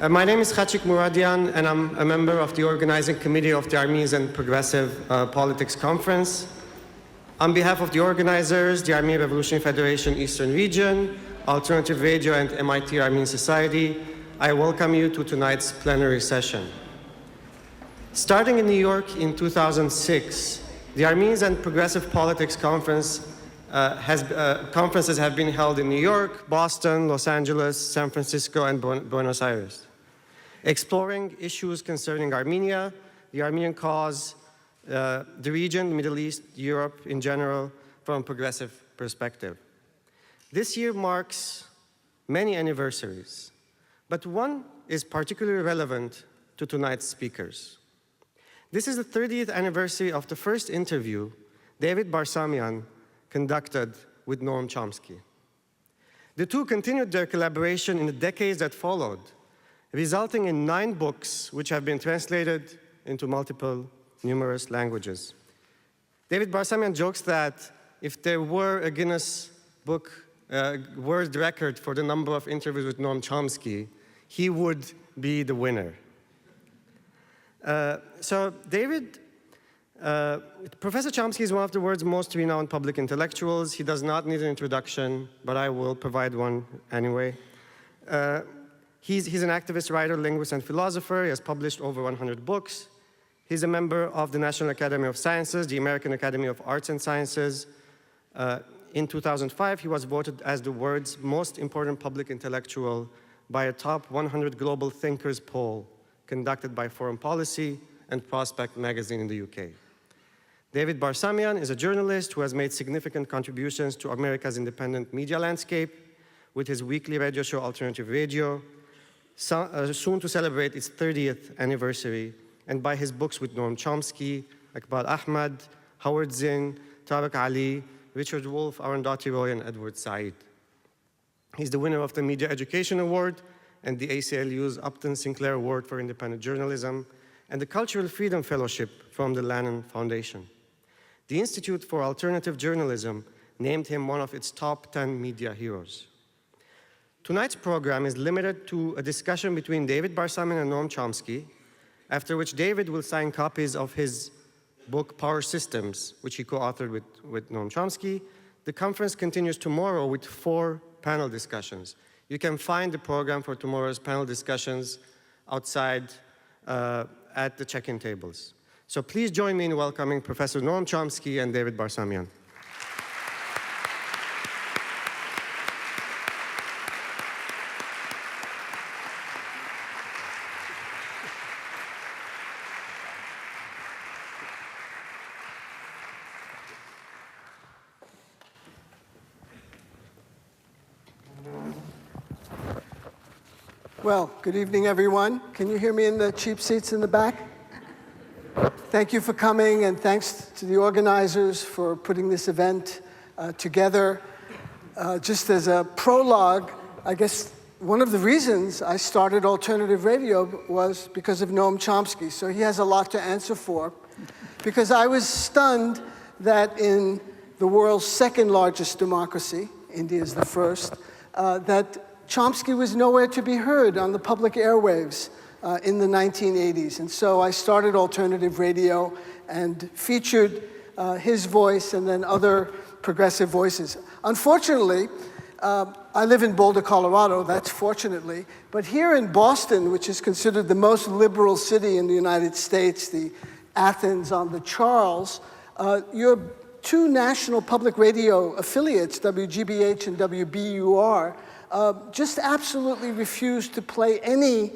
My name is Khachik Muradian, and I'm a member of the organizing committee of the Armenian and Progressive Politics Conference. On behalf of the organizers, the Armenian Revolutionary Federation Eastern Region, Alternative Radio, and MIT Armenian Society, I welcome you to tonight's plenary session. Starting in New York in 2006, the Armenian and Progressive Politics Conference conferences have been held in New York, Boston, Los Angeles, San Francisco, and Buenos Aires, exploring issues concerning Armenia, the Armenian cause, the region, the Middle East, Europe in general, from a progressive perspective. This year marks many anniversaries, but one is particularly relevant to tonight's speakers. This is the 30th anniversary of the first interview David Barsamian conducted with Noam Chomsky. The two continued their collaboration in the decades that followed, resulting in 9 books which have been translated into numerous languages. David Barsamian jokes that if there were a Guinness Book World Record for the number of interviews with Noam Chomsky, he would be the winner. Professor Chomsky is one of the world's most renowned public intellectuals. He does not need an introduction, but I will provide one anyway. He's an activist, writer, linguist, and philosopher. He has published over 100 books. He's a member of the National Academy of Sciences, the American Academy of Arts and Sciences. In 2005, he was voted as the world's most important public intellectual by a top 100 global thinkers poll conducted by Foreign Policy and Prospect magazine in the UK. David Barsamian is a journalist who has made significant contributions to America's independent media landscape with his weekly radio show, Alternative Radio, soon to celebrate its 30th anniversary, and by his books with Noam Chomsky, Iqbal Ahmad, Howard Zinn, Tariq Ali, Richard Wolff, Arundhati Roy, and Edward Said. He's the winner of the Media Education Award and the ACLU's Upton Sinclair Award for Independent Journalism, and the Cultural Freedom Fellowship from the Lannan Foundation. The Institute for Alternative Journalism named him one of its top 10 media heroes. Tonight's program is limited to a discussion between David Barsamian and Noam Chomsky, after which David will sign copies of his book, Power Systems, which he co-authored with Noam Chomsky. The conference continues tomorrow with 4 panel discussions. You can find the program for tomorrow's panel discussions outside at the check-in tables. So please join me in welcoming Professor Noam Chomsky and David Barsamian. Well, good evening, everyone. Can you hear me in the cheap seats in the back? Thank you for coming, and thanks to the organizers for putting this event together. Just as a prologue, I guess one of the reasons I started Alternative Radio was because of Noam Chomsky, so he has a lot to answer for. Because I was stunned that in the world's second largest democracy, India is the first, that Chomsky was nowhere to be heard on the public airwaves in the 1980s. And so I started Alternative Radio and featured his voice and then other progressive voices. Unfortunately, I live in Boulder, Colorado, that's fortunately, but here in Boston, which is considered the most liberal city in the United States, the Athens on the Charles, your 2 national public radio affiliates, WGBH and WBUR, just absolutely refused to play any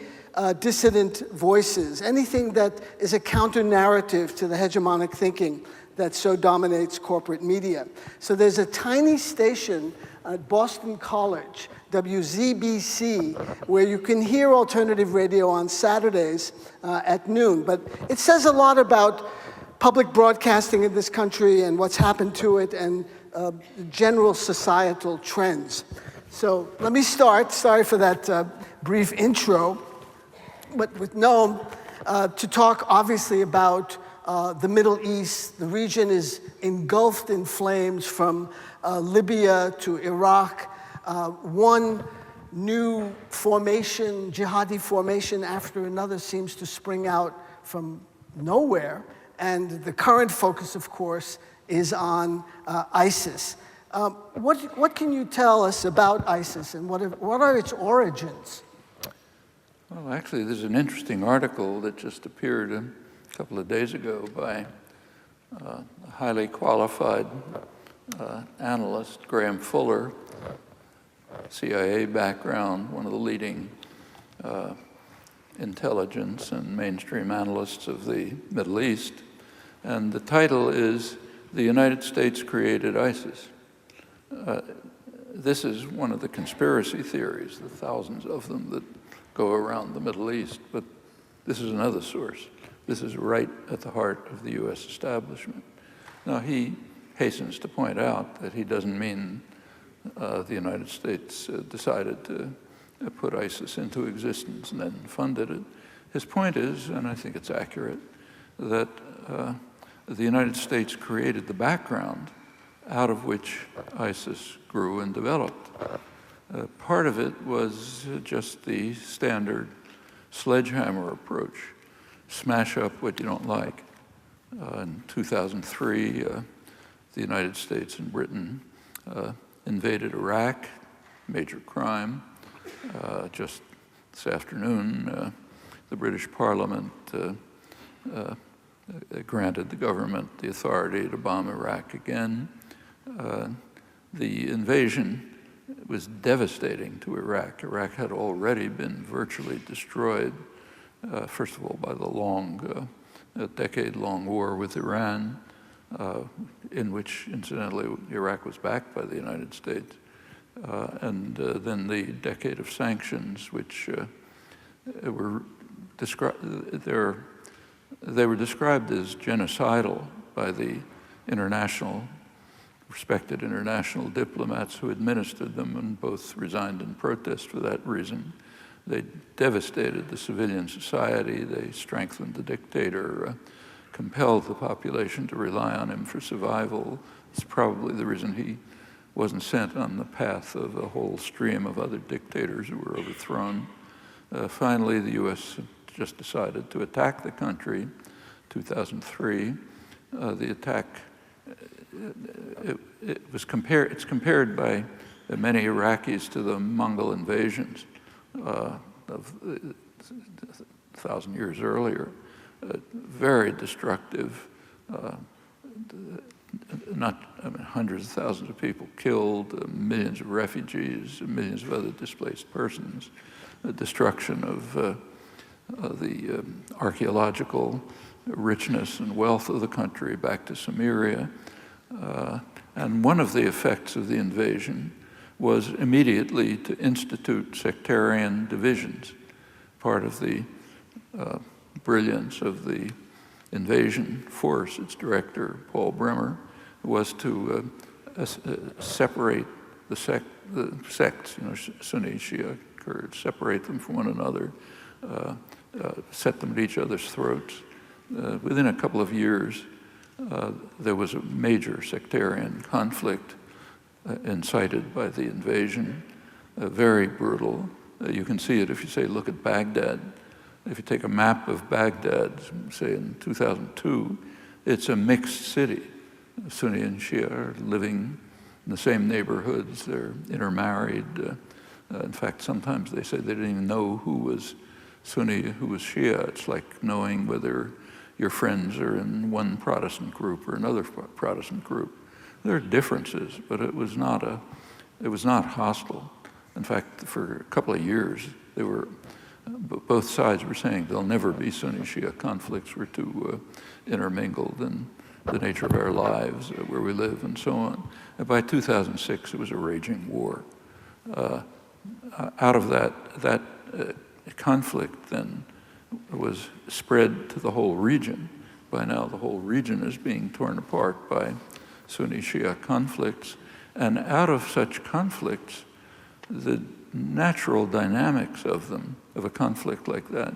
dissident voices, anything that is a counter-narrative to the hegemonic thinking that so dominates corporate media. So there's a tiny station at Boston College, WZBC, where you can hear alternative radio on Saturdays at noon. But it says a lot about public broadcasting in this country and what's happened to it and general societal trends. So let me start, sorry for that brief intro, but with Noam, to talk obviously about the Middle East. The region is engulfed in flames from Libya to Iraq. One new formation, jihadi formation after another seems to spring out from nowhere. And the current focus, of course, is on ISIS. What can you tell us about ISIS, and what are its origins? Well, actually, there's an interesting article that just appeared a couple of days ago by a highly qualified analyst, Graham Fuller, CIA background, one of the leading intelligence and mainstream analysts of the Middle East. And the title is "The United States Created ISIS." This is one of the conspiracy theories, the thousands of them that go around the Middle East, but this is another source. This is right at the heart of the U.S. establishment. Now, he hastens to point out that he doesn't mean the United States decided to put ISIS into existence and then funded it. His point is, and I think it's accurate, that the United States created the background out of which ISIS grew and developed. Part of it was just the standard sledgehammer approach, smash up what you don't like. In 2003, the United States and Britain invaded Iraq, major crime. Just this afternoon, the British Parliament granted the government the authority to bomb Iraq again. The invasion was devastating to Iraq. Iraq had already been virtually destroyed, first of all, by the long, decade-long war with Iran, in which, incidentally, Iraq was backed by the United States, and then the decade of sanctions, which were they were described as genocidal by the respected international diplomats who administered them, and both resigned in protest for that reason. They devastated the civilian society. They strengthened the dictator, compelled the population to rely on him for survival. It's probably the reason he wasn't sent on the path of a whole stream of other dictators who were overthrown. Finally, the U.S. just decided to attack the country. 2003, the attack, it's compared by many Iraqis to the Mongol invasions of 1,000 years earlier. Very destructive, hundreds of thousands of people killed, millions of refugees, millions of other displaced persons, the destruction of the archaeological richness and wealth of the country back to Sumeria. And one of the effects of the invasion was immediately to institute sectarian divisions. Part of the brilliance of the invasion force, its director, Paul Bremer, was to separate the sects, Sunni, Shia, Kurds, separate them from one another, set them at each other's throats. Within a couple of years, there was a major sectarian conflict incited by the invasion, very brutal. You can see it if you say, look at Baghdad. If you take a map of Baghdad, say in 2002, it's a mixed city. Sunni and Shia are living in the same neighborhoods. They're intermarried. In fact, sometimes they say they didn't even know who was Sunni, who was Shia. It's like knowing whether your friends are in one Protestant group or another Protestant group. There are differences, but it was not hostile. In fact, for a couple of years, both sides were saying there'll never be Sunni-Shia conflicts. We're too intermingled in the nature of our lives, where we live, and so on. And by 2006, it was a raging war. Out of that conflict then was spread to the whole region. By now, the whole region is being torn apart by Sunni-Shia conflicts. And out of such conflicts, the natural dynamics of them, of a conflict like that,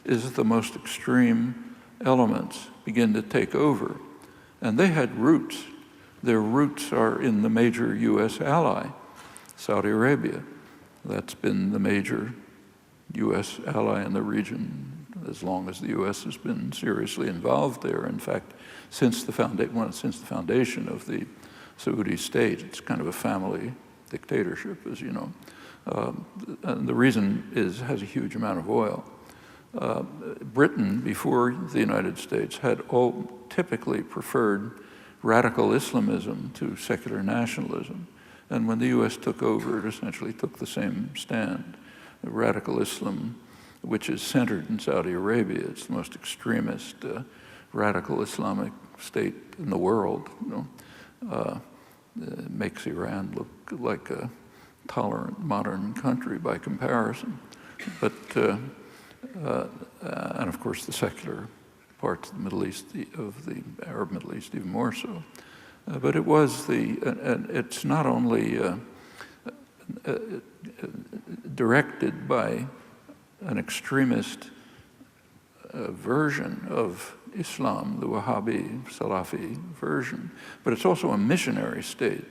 is that the most extreme elements begin to take over. And they had roots. Their roots are in the major U.S. ally, Saudi Arabia. That's been the major U.S. ally in the region as long as the U.S. has been seriously involved there. In fact, since the foundation of the Saudi state, it's kind of a family dictatorship, as you know. And the reason has a huge amount of oil. Britain, before the United States, had typically preferred radical Islamism to secular nationalism. And when the U.S. took over, it essentially took the same stand. The radical Islam, which is centered in Saudi Arabia, it's the most extremist radical Islamic state in the world, makes Iran look like a tolerant modern country by comparison. But, and of course the secular parts of the Middle East, of the Arab Middle East even more so. But it was and it's not only directed by an extremist version of Islam, the Wahhabi, Salafi version, but it's also a missionary state.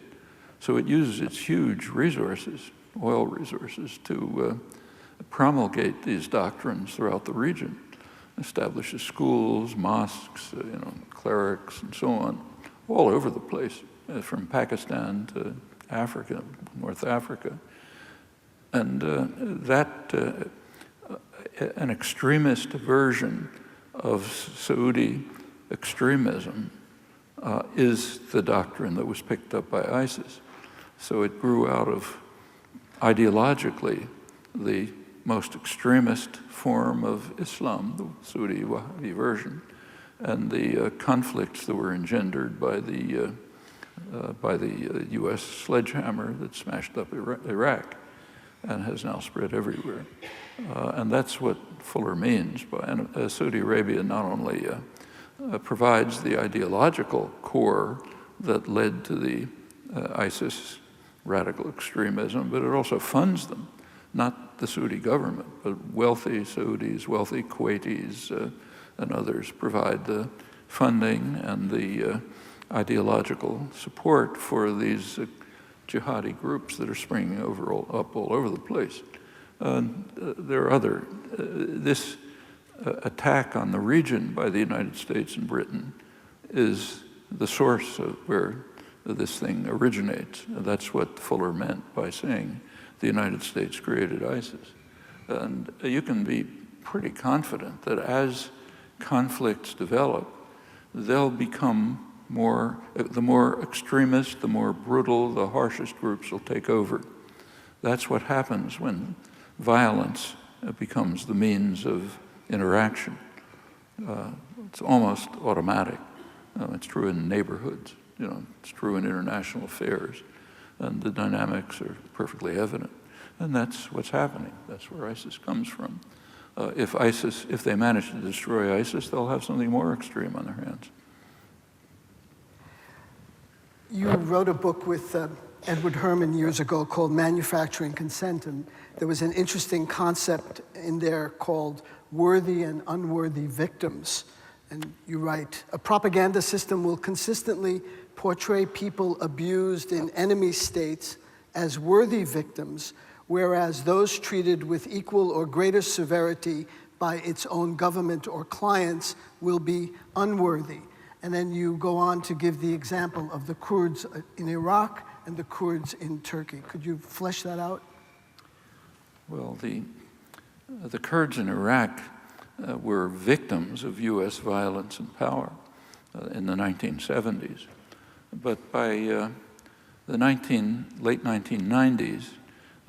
So it uses its huge resources, oil resources, to promulgate these doctrines throughout the region, establishes schools, mosques, clerics, and so on, all over the place, from Pakistan to Africa, North Africa. And an extremist version of Saudi extremism is the doctrine that was picked up by ISIS. So it grew out of, ideologically, the most extremist form of Islam, the Saudi Wahhabi version, and the conflicts that were engendered by the U.S. sledgehammer that smashed up Iraq and has now spread everywhere. And that's what Fuller means by, and Saudi Arabia not only provides the ideological core that led to the ISIS radical extremism, but it also funds them, not the Saudi government, but wealthy Saudis, wealthy Kuwaitis, and others provide the funding and the ideological support for these jihadi groups that are springing up all over the place. There are other, this attack on the region by the United States and Britain is the source of where this thing originates. That's what Fuller meant by saying the United States created ISIS. And you can be pretty confident that as conflicts develop, they'll become the more extremist, the more brutal, the harshest groups will take over. That's what happens when violence becomes the means of interaction. It's almost automatic. It's true in neighborhoods, it's true in international affairs, and the dynamics are perfectly evident. And that's what's happening. That's where ISIS comes from. If they manage to destroy ISIS, they'll have something more extreme on their hands. You wrote a book with Edward Herman years ago called Manufacturing Consent, and there was an interesting concept in there called worthy and unworthy victims. And you write, a propaganda system will consistently portray people abused in enemy states as worthy victims, whereas those treated with equal or greater severity by its own government or clients will be unworthy. And then you go on to give the example of the Kurds in Iraq and the Kurds in Turkey. Could you flesh that out? Well, the Kurds in Iraq were victims of U.S. violence and power in the 1970s. But by the late 1990s,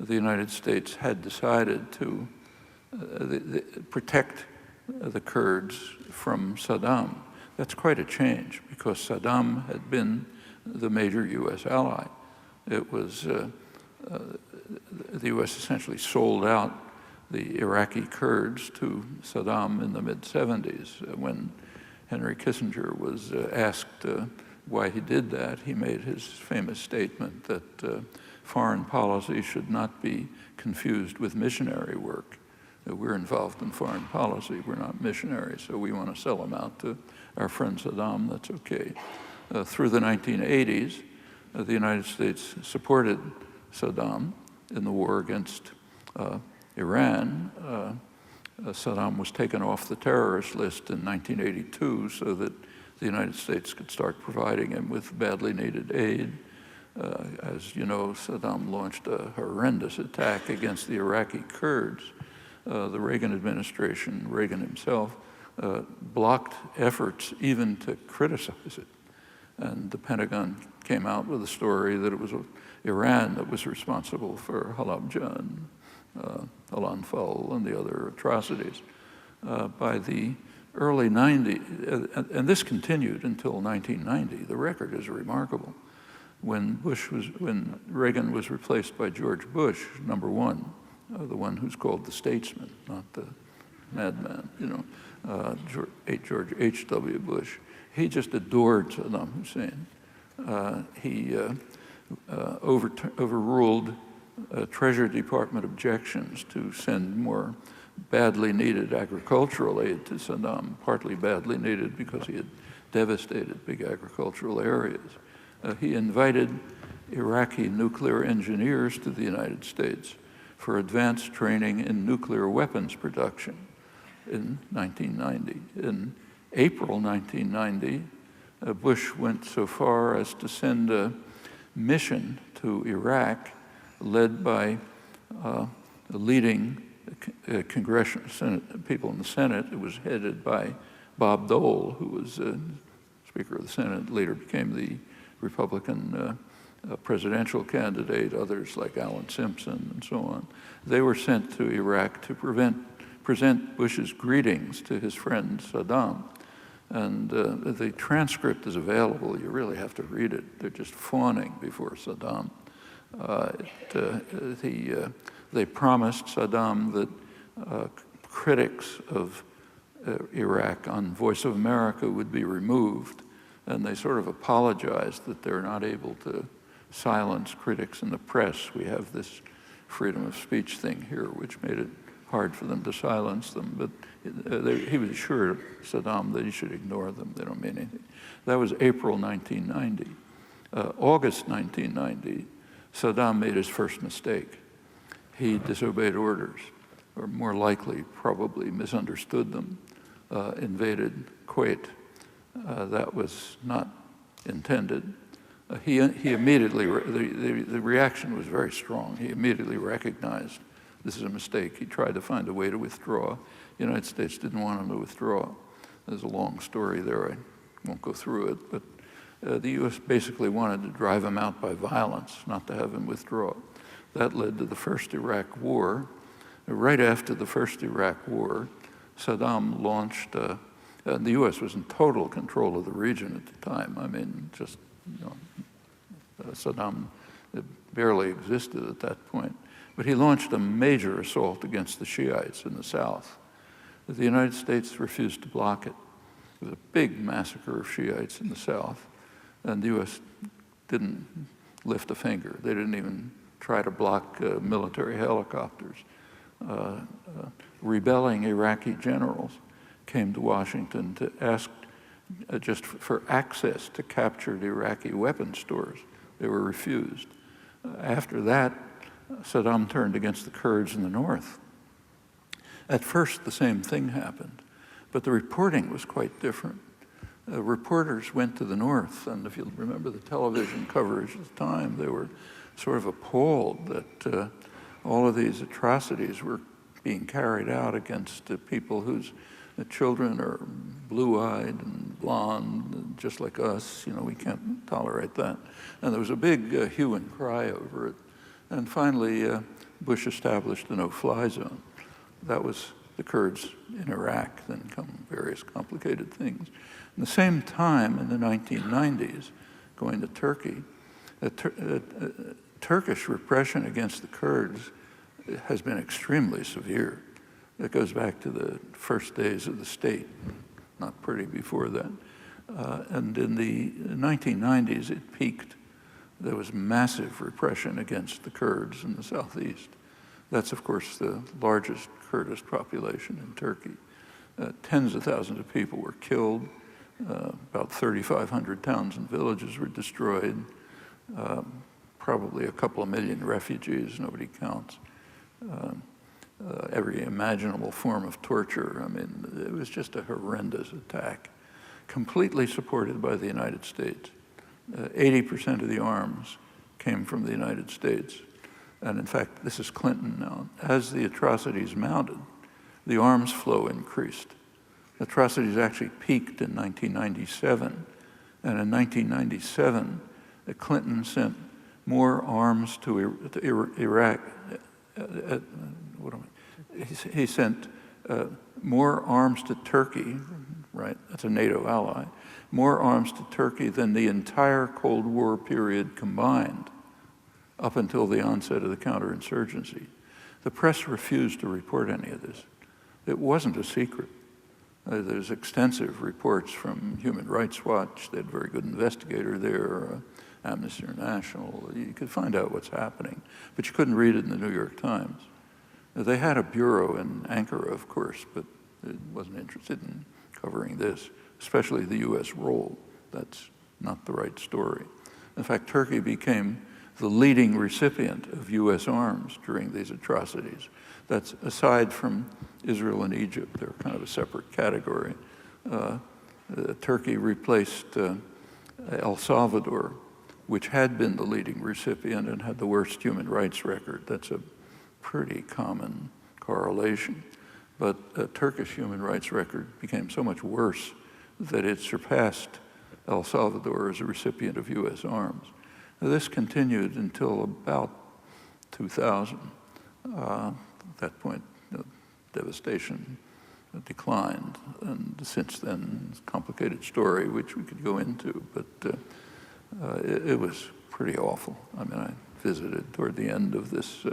the United States had decided to protect the Kurds from Saddam. That's quite a change, because Saddam had been the major U.S. ally. It was, the U.S. essentially sold out the Iraqi Kurds to Saddam in the mid-70s. When Henry Kissinger was asked why he did that, he made his famous statement that foreign policy should not be confused with missionary work. We're involved in foreign policy, we're not missionaries, so we want to sell them out to our friend Saddam, that's okay. Through the 1980s, the United States supported Saddam in the war against Iran. Saddam was taken off the terrorist list in 1982 so that the United States could start providing him with badly needed aid. As you know, Saddam launched a horrendous attack against the Iraqi Kurds. The Reagan administration, Reagan himself, blocked efforts even to criticize it. And the Pentagon came out with a story that it was Iran that was responsible for Halabja and Al-Anfal and the other atrocities. By the early 90s, and this continued until 1990, the record is remarkable. When Reagan was replaced by George Bush, number one, the one who's called the statesman, not the madman, George H.W. Bush, he just adored Saddam Hussein. He overruled Treasury Department objections to send more badly needed agricultural aid to Saddam, partly badly needed because he had devastated big agricultural areas. He invited Iraqi nuclear engineers to the United States for advanced training in nuclear weapons production in 1990. In April 1990, Bush went so far as to send a mission to Iraq led by the leading congressional people in the Senate. It was headed by Bob Dole, who was Speaker of the Senate, later became the Republican presidential candidate, others like Alan Simpson and so on. They were sent to Iraq to present Bush's greetings to his friend Saddam. And the transcript is available. You really have to read it. They're just fawning before Saddam. They promised Saddam that critics of Iraq on Voice of America would be removed, and they sort of apologized that they're not able to silence critics in the press. We have this freedom of speech thing here, which made it hard for them to silence them, but he was assured Saddam that he should ignore them. They don't mean anything. That was April 1990. August 1990, Saddam made his first mistake. He disobeyed orders, or more likely, probably misunderstood them, invaded Kuwait. That was not intended. He immediately, the reaction was very strong. He immediately recognized this is a mistake. He tried to find a way to withdraw. The United States didn't want him to withdraw. There's a long story there. I won't go through it, but the U.S. basically wanted to drive him out by violence, not to have him withdraw. That led to the first Iraq War. Right after the first Iraq War, Saddam launched, the U.S. was in total control of the region at the time. I mean, just, Saddam barely existed at that point. But he launched a major assault against the Shiites in the south. The United States refused to block it. It was a big massacre of Shiites in the south, and the U.S. didn't lift a finger. They didn't even try to block military helicopters. Rebelling Iraqi generals came to Washington to ask just for access to captured Iraqi weapons stores. They were refused. After that, Saddam turned against the Kurds in the north. At first, the same thing happened, but the reporting was quite different. Reporters went to the north, and if you remember the television coverage at the time, they were sort of appalled that all of these atrocities were being carried out against people whose children are blue-eyed and blonde, and just like us. We can't tolerate that. And there was a big hue and cry over it. And finally, Bush established a no-fly zone. That was the Kurds in Iraq, then come various complicated things. At the same time, in the 1990s, going to Turkey, Turkish repression against the Kurds has been extremely severe. It goes back to the first days of the state, not pretty before that. And in the 1990s, it peaked. There was massive repression against the Kurds in the southeast. That's, of course, the largest Kurdish population in Turkey. Tens of thousands of people were killed. About 3,500 towns and villages were destroyed. probably a couple of million refugees, nobody counts. Every imaginable form of torture. I mean, it was just a horrendous attack, completely supported by the United States. 80% of the arms came from the United States. And in fact, this is Clinton now. As the atrocities mounted, the arms flow increased. Atrocities actually peaked in 1997. And in 1997, Clinton sent more arms to Iraq. He sent more arms to Turkey, right? That's a NATO ally. More arms to Turkey than the entire Cold War period combined up until the onset of the counterinsurgency. The press refused to report any of this. It wasn't a secret. There's extensive reports from Human Rights Watch. They had a very good investigator there, Amnesty International. You could find out what's happening, but you couldn't read it in the New York Times. They had a bureau in Ankara, of course, but it wasn't interested in covering this, especially the US role. That's not the right story. In fact, Turkey became the leading recipient of US arms during these atrocities. That's aside from Israel and Egypt. They're kind of a separate category. Turkey replaced El Salvador, which had been the leading recipient and had the worst human rights record. That's a pretty common correlation. But Turkish human rights record became so much worse that it surpassed El Salvador as a recipient of US arms. Now, this continued until about 2000. At that point, devastation declined, and since then, it's a complicated story, which we could go into, but it was pretty awful. I mean, I visited toward the end of this.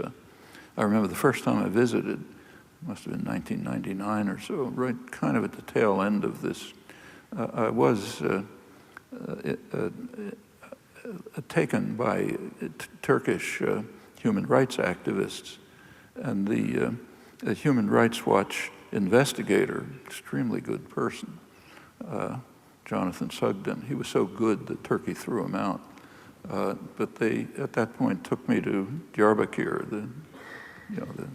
I remember the first time I visited, must have been 1999 or so, right kind of at the tail end of this. I was taken by Turkish human rights activists, and the Human Rights Watch investigator, extremely good person, Jonathan Sugden. He was so good that Turkey threw him out. But they, at that point, took me to Diyarbakir, the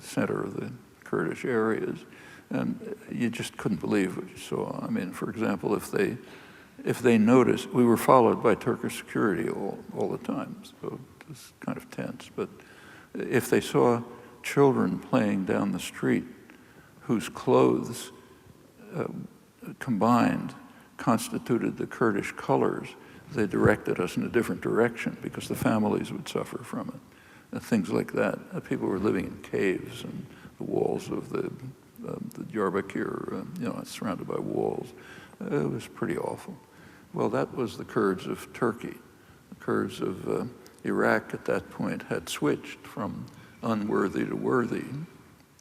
center of the Kurdish areas, and you just couldn't believe what you saw. I mean, for example, if they noticed, we were followed by Turkish security all the time, so it was kind of tense. But if they saw children playing down the street whose clothes combined constituted the Kurdish colors, they directed us in a different direction because the families would suffer from it. Things like that. People were living in caves, and the walls of the Diyarbakir, surrounded by walls. It was pretty awful. Well, that was the Kurds of Turkey. The Kurds of Iraq at that point had switched from unworthy to worthy.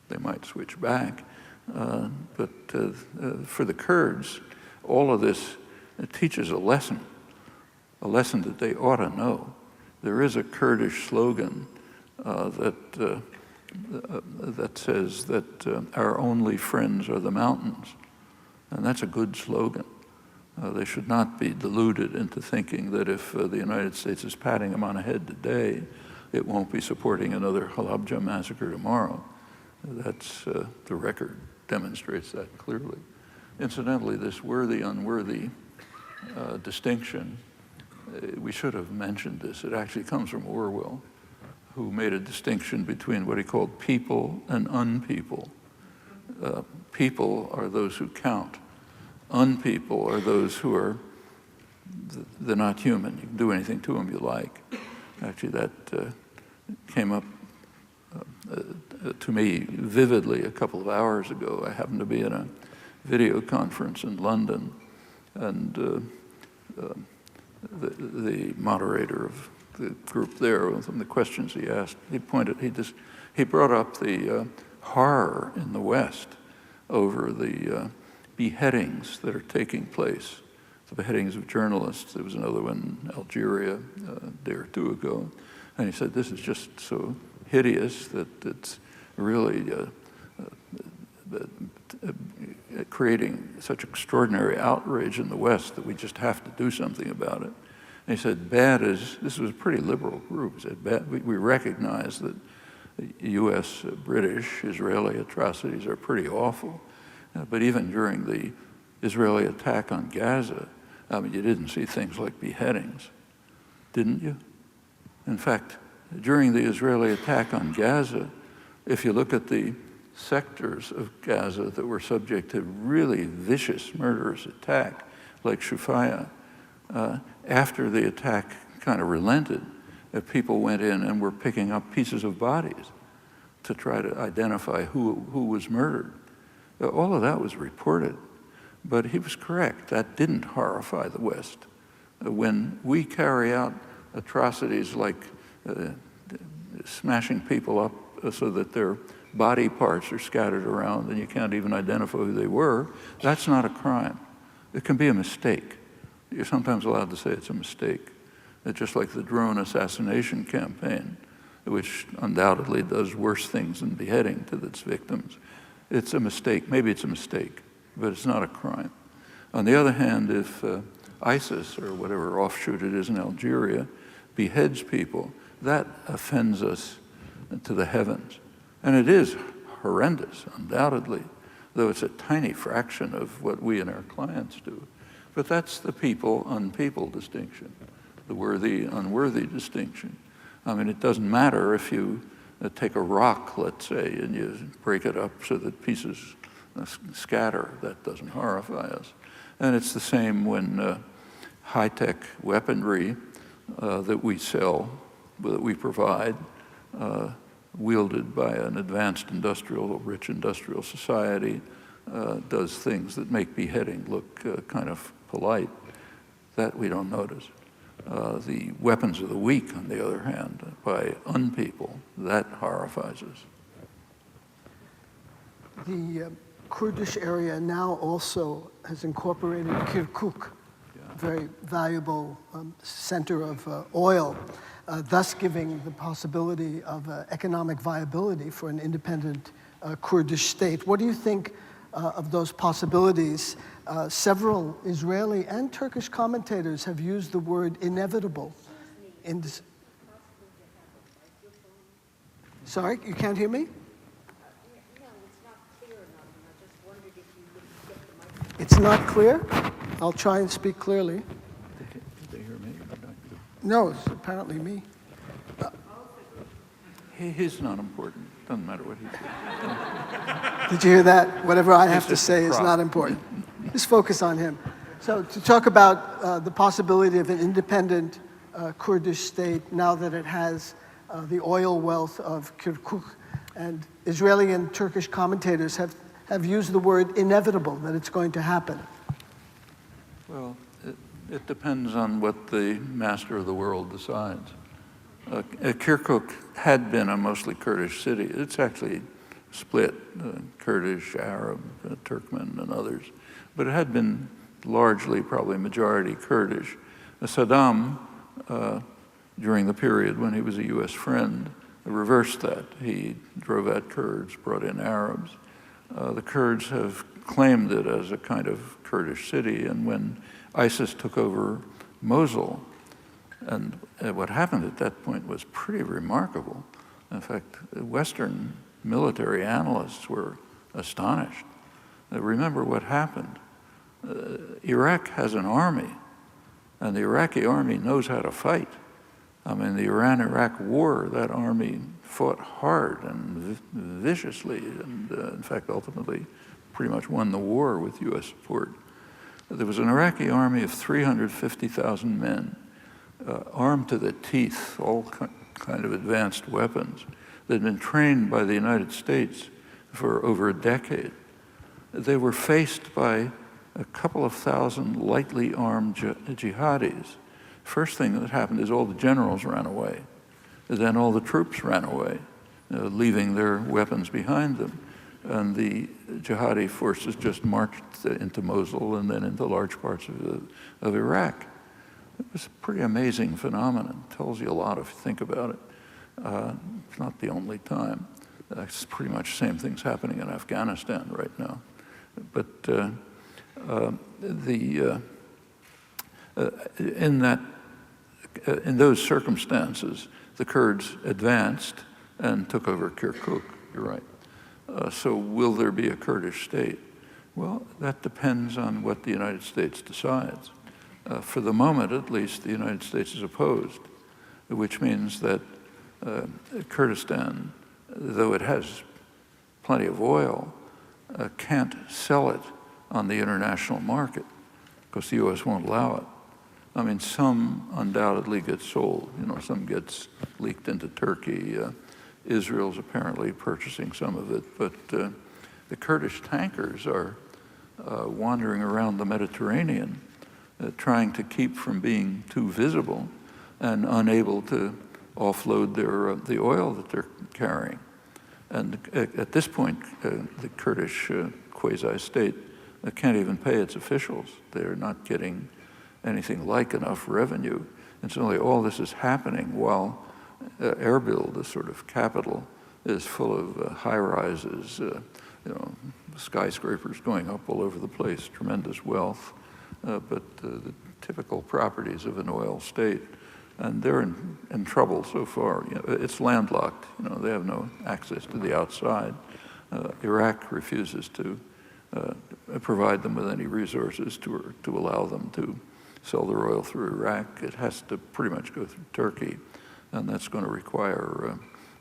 They might switch back. But for the Kurds, all of this teaches a lesson that they ought to know. There is a Kurdish slogan that says that our only friends are the mountains. And that's a good slogan. They should not be deluded into thinking that if the United States is patting them on the head today, it won't be supporting another Halabja massacre tomorrow. That's the record demonstrates that clearly. Incidentally, this worthy-unworthy distinction, we should have mentioned this. It actually comes from Orwell, who made a distinction between what he called people and unpeople. People are those who count. Unpeople are those who are, they're not human. You can do anything to them you like. Actually, that came up to me vividly a couple of hours ago. I happened to be in a video conference in London, and the moderator of the group there, one of the questions he asked, he brought up the horror in the West over the beheadings that are taking place, the beheadings of journalists. There was another one in Algeria a day or two ago, and he said, this is just so hideous that it's really creating such extraordinary outrage in the West that we just have to do something about it. And he said, this was a pretty liberal group. He said, we recognize that U.S., British, Israeli atrocities are pretty awful. But even during the Israeli attack on Gaza, I mean, you didn't see things like beheadings, didn't you? In fact, during the Israeli attack on Gaza, if you look at the sectors of Gaza that were subject to really vicious, murderous attack, like Shufaya, after the attack kind of relented, people went in and were picking up pieces of bodies to try to identify who was murdered. All of that was reported, but he was correct. That didn't horrify the West. When we carry out atrocities like smashing people up so that their body parts are scattered around and you can't even identify who they were, that's not a crime. It can be a mistake. You're sometimes allowed to say it's a mistake. It's just like the drone assassination campaign, which undoubtedly does worse things than beheading to its victims. It's a mistake. Maybe it's a mistake, but it's not a crime. On the other hand, if ISIS, or whatever offshoot it is in Algeria, beheads people, that offends us to the heavens. And it is horrendous, undoubtedly, though it's a tiny fraction of what we and our clients do. But that's the people-unpeople distinction, the worthy-unworthy distinction. I mean, it doesn't matter if you take a rock, let's say, and you break it up so that pieces scatter. That doesn't horrify us. And it's the same when high-tech weaponry that we sell, that we provide, wielded by an advanced rich industrial society, does things that make beheading look kind of polite. That we don't notice. The weapons of the weak, on the other hand, by unpeople, that horrifies us. The Kurdish area now also has incorporated Kirkuk, a very valuable center of oil, thus giving the possibility of economic viability for an independent Kurdish state. What do you think of those possibilities? Several Israeli and Turkish commentators have used the word inevitable in this. Sorry, you can't hear me? No, it's not clear enough, and I just wondered if you would get the microphone. It's not clear? I'll try and speak clearly. Did they hear me? No, it's apparently me. He's not important. Doesn't matter what he says. Did you hear that? Whatever I have to say is not important. Just focus on him. So to talk about the possibility of an independent Kurdish state now that it has the oil wealth of Kirkuk, and Israeli and Turkish commentators have used the word inevitable, that it's going to happen. Well, it depends on what the master of the world decides. Kirkuk had been a mostly Kurdish city. It's actually split, Kurdish, Arab, Turkmen, and others. But it had been largely, probably majority Kurdish. Saddam, during the period when he was a U.S. friend, reversed that. He drove out Kurds, brought in Arabs. The Kurds have claimed it as a kind of Kurdish city, and when ISIS took over Mosul, and what happened at that point was pretty remarkable. In fact, Western military analysts were astonished. Remember what happened. Iraq has an army, and the Iraqi army knows how to fight. I mean, the Iran-Iraq war, that army fought hard and viciously, and in fact, ultimately, pretty much won the war with U.S. support. There was an Iraqi army of 350,000 men, armed to the teeth, all kind of advanced weapons, that had been trained by the United States for over a decade. They were faced by a couple of thousand lightly armed jihadis. First thing that happened is all the generals ran away. Then all the troops ran away, leaving their weapons behind them. And the jihadi forces just marched into Mosul and then into large parts of Iraq. It was a pretty amazing phenomenon. It tells you a lot if you think about it. It's not the only time. It's pretty much the same things happening in Afghanistan right now. But in that in those circumstances, the Kurds advanced and took over Kirkuk, you're right. So will there be a Kurdish state? Well, that depends on what the United States decides. For the moment, at least, the United States is opposed, which means that Kurdistan, though it has plenty of oil, can't sell it on the international market because the U.S. won't allow it. I mean, some undoubtedly get sold. You know, some gets leaked into Turkey. Israel's apparently purchasing some of it. But the Kurdish tankers are wandering around the Mediterranean, trying to keep from being too visible and unable to offload the oil that they're carrying. And at this point, the Kurdish quasi-state can't even pay its officials. They're not getting anything like enough revenue. And so all this is happening while Erbil, the sort of capital, is full of high-rises, skyscrapers going up all over the place, tremendous wealth, but the typical properties of an oil state. And they're in trouble so far. You know, it's landlocked. You know, they have no access to the outside. Iraq refuses to provide them with any resources to allow them to sell their oil through Iraq. It has to pretty much go through Turkey, and that's going to require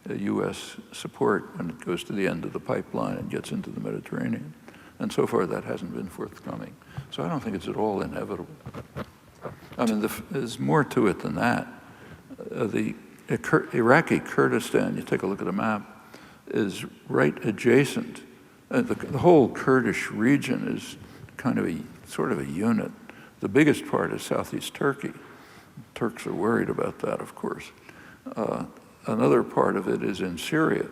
U.S. support when it goes to the end of the pipeline and gets into the Mediterranean. And so far, that hasn't been forthcoming. So I don't think it's at all inevitable. I mean, there's more to it than that. The Iraqi Kurdistan, you take a look at a map, is right adjacent. The whole Kurdish region is kind of sort of a unit. The biggest part is southeast Turkey. Turks are worried about that, of course. Another part of it is in Syria.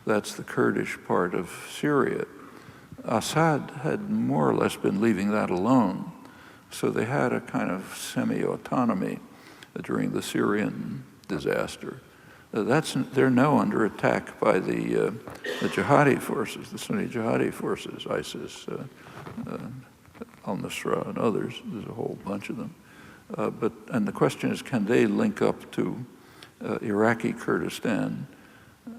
That's the Kurdish part of Syria. Assad had more or less been leaving that alone. So they had a kind of semi-autonomy during the Syrian disaster. They're now under attack by the jihadi forces, the Sunni jihadi forces, ISIS, al-Nusra, and others. There's a whole bunch of them. And the question is, can they link up to Iraqi Kurdistan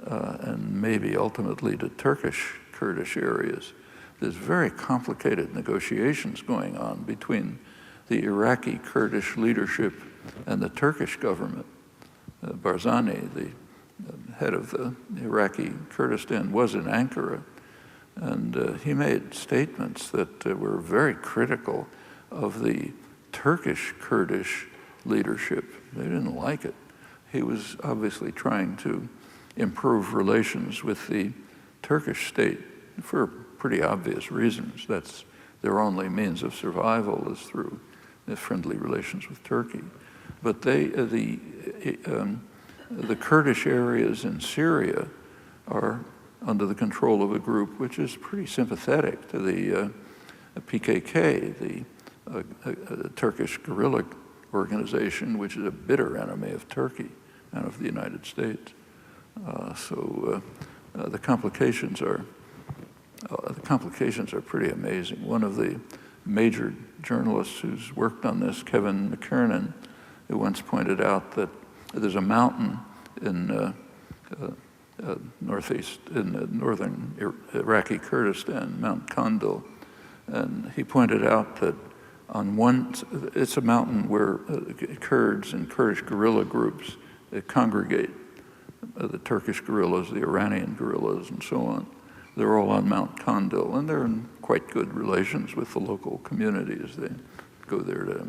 and maybe ultimately to Turkish Kurdish areas? There's very complicated negotiations going on between the Iraqi Kurdish leadership and the Turkish government. Barzani, the head of the Iraqi Kurdistan, was in Ankara, and he made statements that were very critical of the Turkish Kurdish leadership. They didn't like it. He was obviously trying to improve relations with the Turkish state for pretty obvious reasons. That's their only means of survival, is through friendly relations with Turkey. But the Kurdish areas in Syria are under the control of a group which is pretty sympathetic to the PKK, the Turkish guerrilla organization, which is a bitter enemy of Turkey and of the United States. So the complications are pretty amazing. One of the major journalists who's worked on this, Kevin McKernan, who once pointed out that there's a mountain in northern Iraqi Kurdistan, Mount Kandil, and he pointed out that it's a mountain where Kurds and Kurdish guerrilla groups congregate, the Turkish guerrillas, the Iranian guerrillas, and so on. They're all on Mount Kandil, and they're in quite good relations with the local communities. They go there to,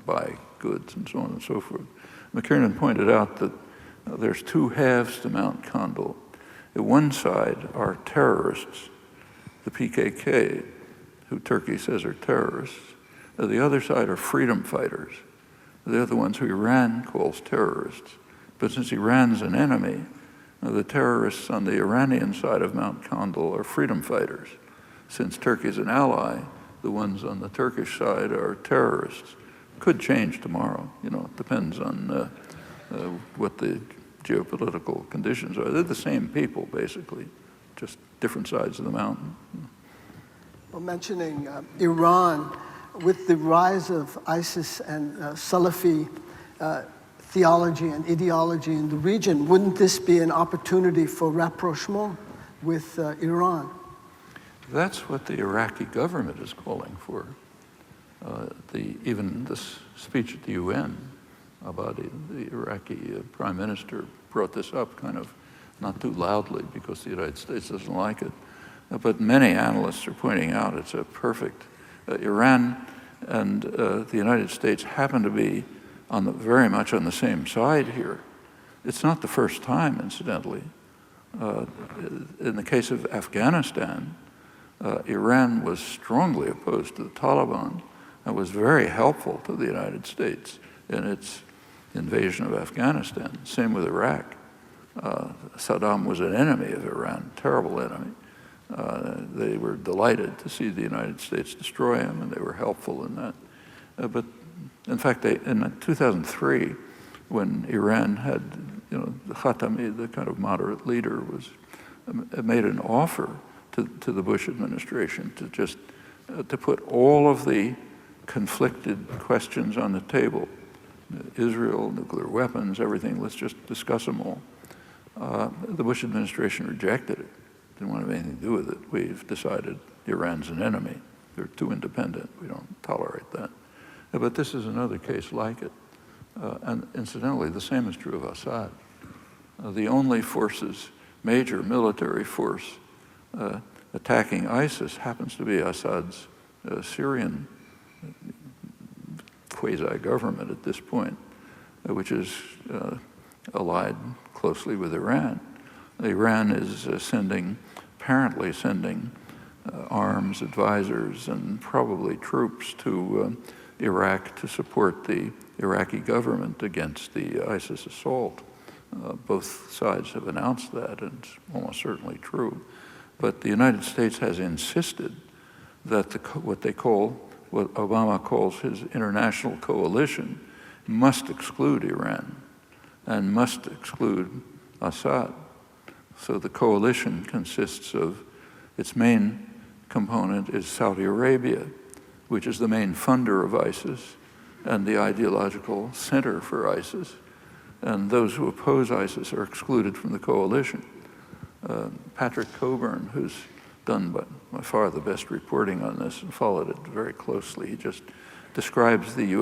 buy goods and so on and so forth. McKernan pointed out that there's two halves to Mount Kandil. At one side are terrorists, the PKK, who Turkey says are terrorists. At the other side are freedom fighters. They're the ones who Iran calls terrorists. But since Iran's an enemy, the terrorists on the Iranian side of Mount Kandil are freedom fighters. Since Turkey's an ally, the ones on the Turkish side are terrorists. Could change tomorrow. It depends on what the geopolitical conditions are. They're the same people, basically, just different sides of the mountain. Well, mentioning Iran, with the rise of ISIS and Salafi theology and ideology in the region. Wouldn't this be an opportunity for rapprochement with Iran? That's what the Iraqi government is calling for. Even this speech at the UN, Abadi, the Iraqi prime minister, brought this up kind of not too loudly because the United States doesn't like it. But many analysts are pointing out it's a perfect, Iran and the United States happen to be very much on the same side here. It's not the first time, incidentally. In the case of Afghanistan, Iran was strongly opposed to the Taliban and was very helpful to the United States in its invasion of Afghanistan. Same with Iraq. Saddam was an enemy of Iran, terrible enemy. They were delighted to see the United States destroy him, and they were helpful in that. But in fact, in 2003, when Iran had, the Khatami, the kind of moderate leader, made an offer to the Bush administration to put all of the conflicted questions on the table, Israel, nuclear weapons, everything, let's just discuss them all. The Bush administration rejected it, didn't want to have anything to do with it. We've decided Iran's an enemy. They're too independent. We don't tolerate that. But this is another case like it. And incidentally, the same is true of Assad. The only major military force attacking ISIS happens to be Assad's Syrian quasi-government at this point, which is allied closely with Iran. Iran is apparently sending arms, advisors, and probably troops to Iraq to support the Iraqi government against the ISIS assault. Both sides have announced that, and it's almost certainly true. But the United States has insisted that what Obama calls his international coalition must exclude Iran and must exclude Assad. So the coalition consists of, its main component is Saudi Arabia, which is the main funder of ISIS and the ideological center for ISIS. And those who oppose ISIS are excluded from the coalition. Patrick Coburn, who's done by far the best reporting on this and followed it very closely, he just describes the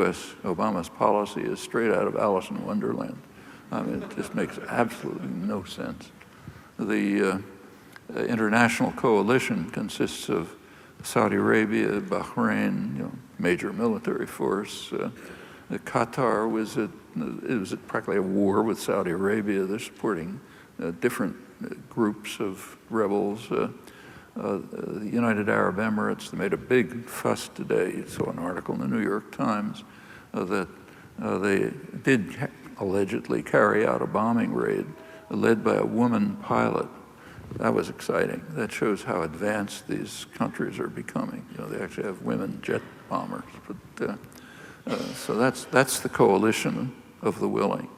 Obama's policy as straight out of Alice in Wonderland. I mean, it just makes absolutely no sense. The international coalition consists of Saudi Arabia, Bahrain, major military force. Qatar was practically a war with Saudi Arabia. They're supporting different groups of rebels. The United Arab Emirates, they made a big fuss today. You saw an article in the New York Times that they did allegedly carry out a bombing raid led by a woman pilot. That was exciting. That shows how advanced these countries are becoming. They actually have women jet bombers. But so that's the coalition of the willing,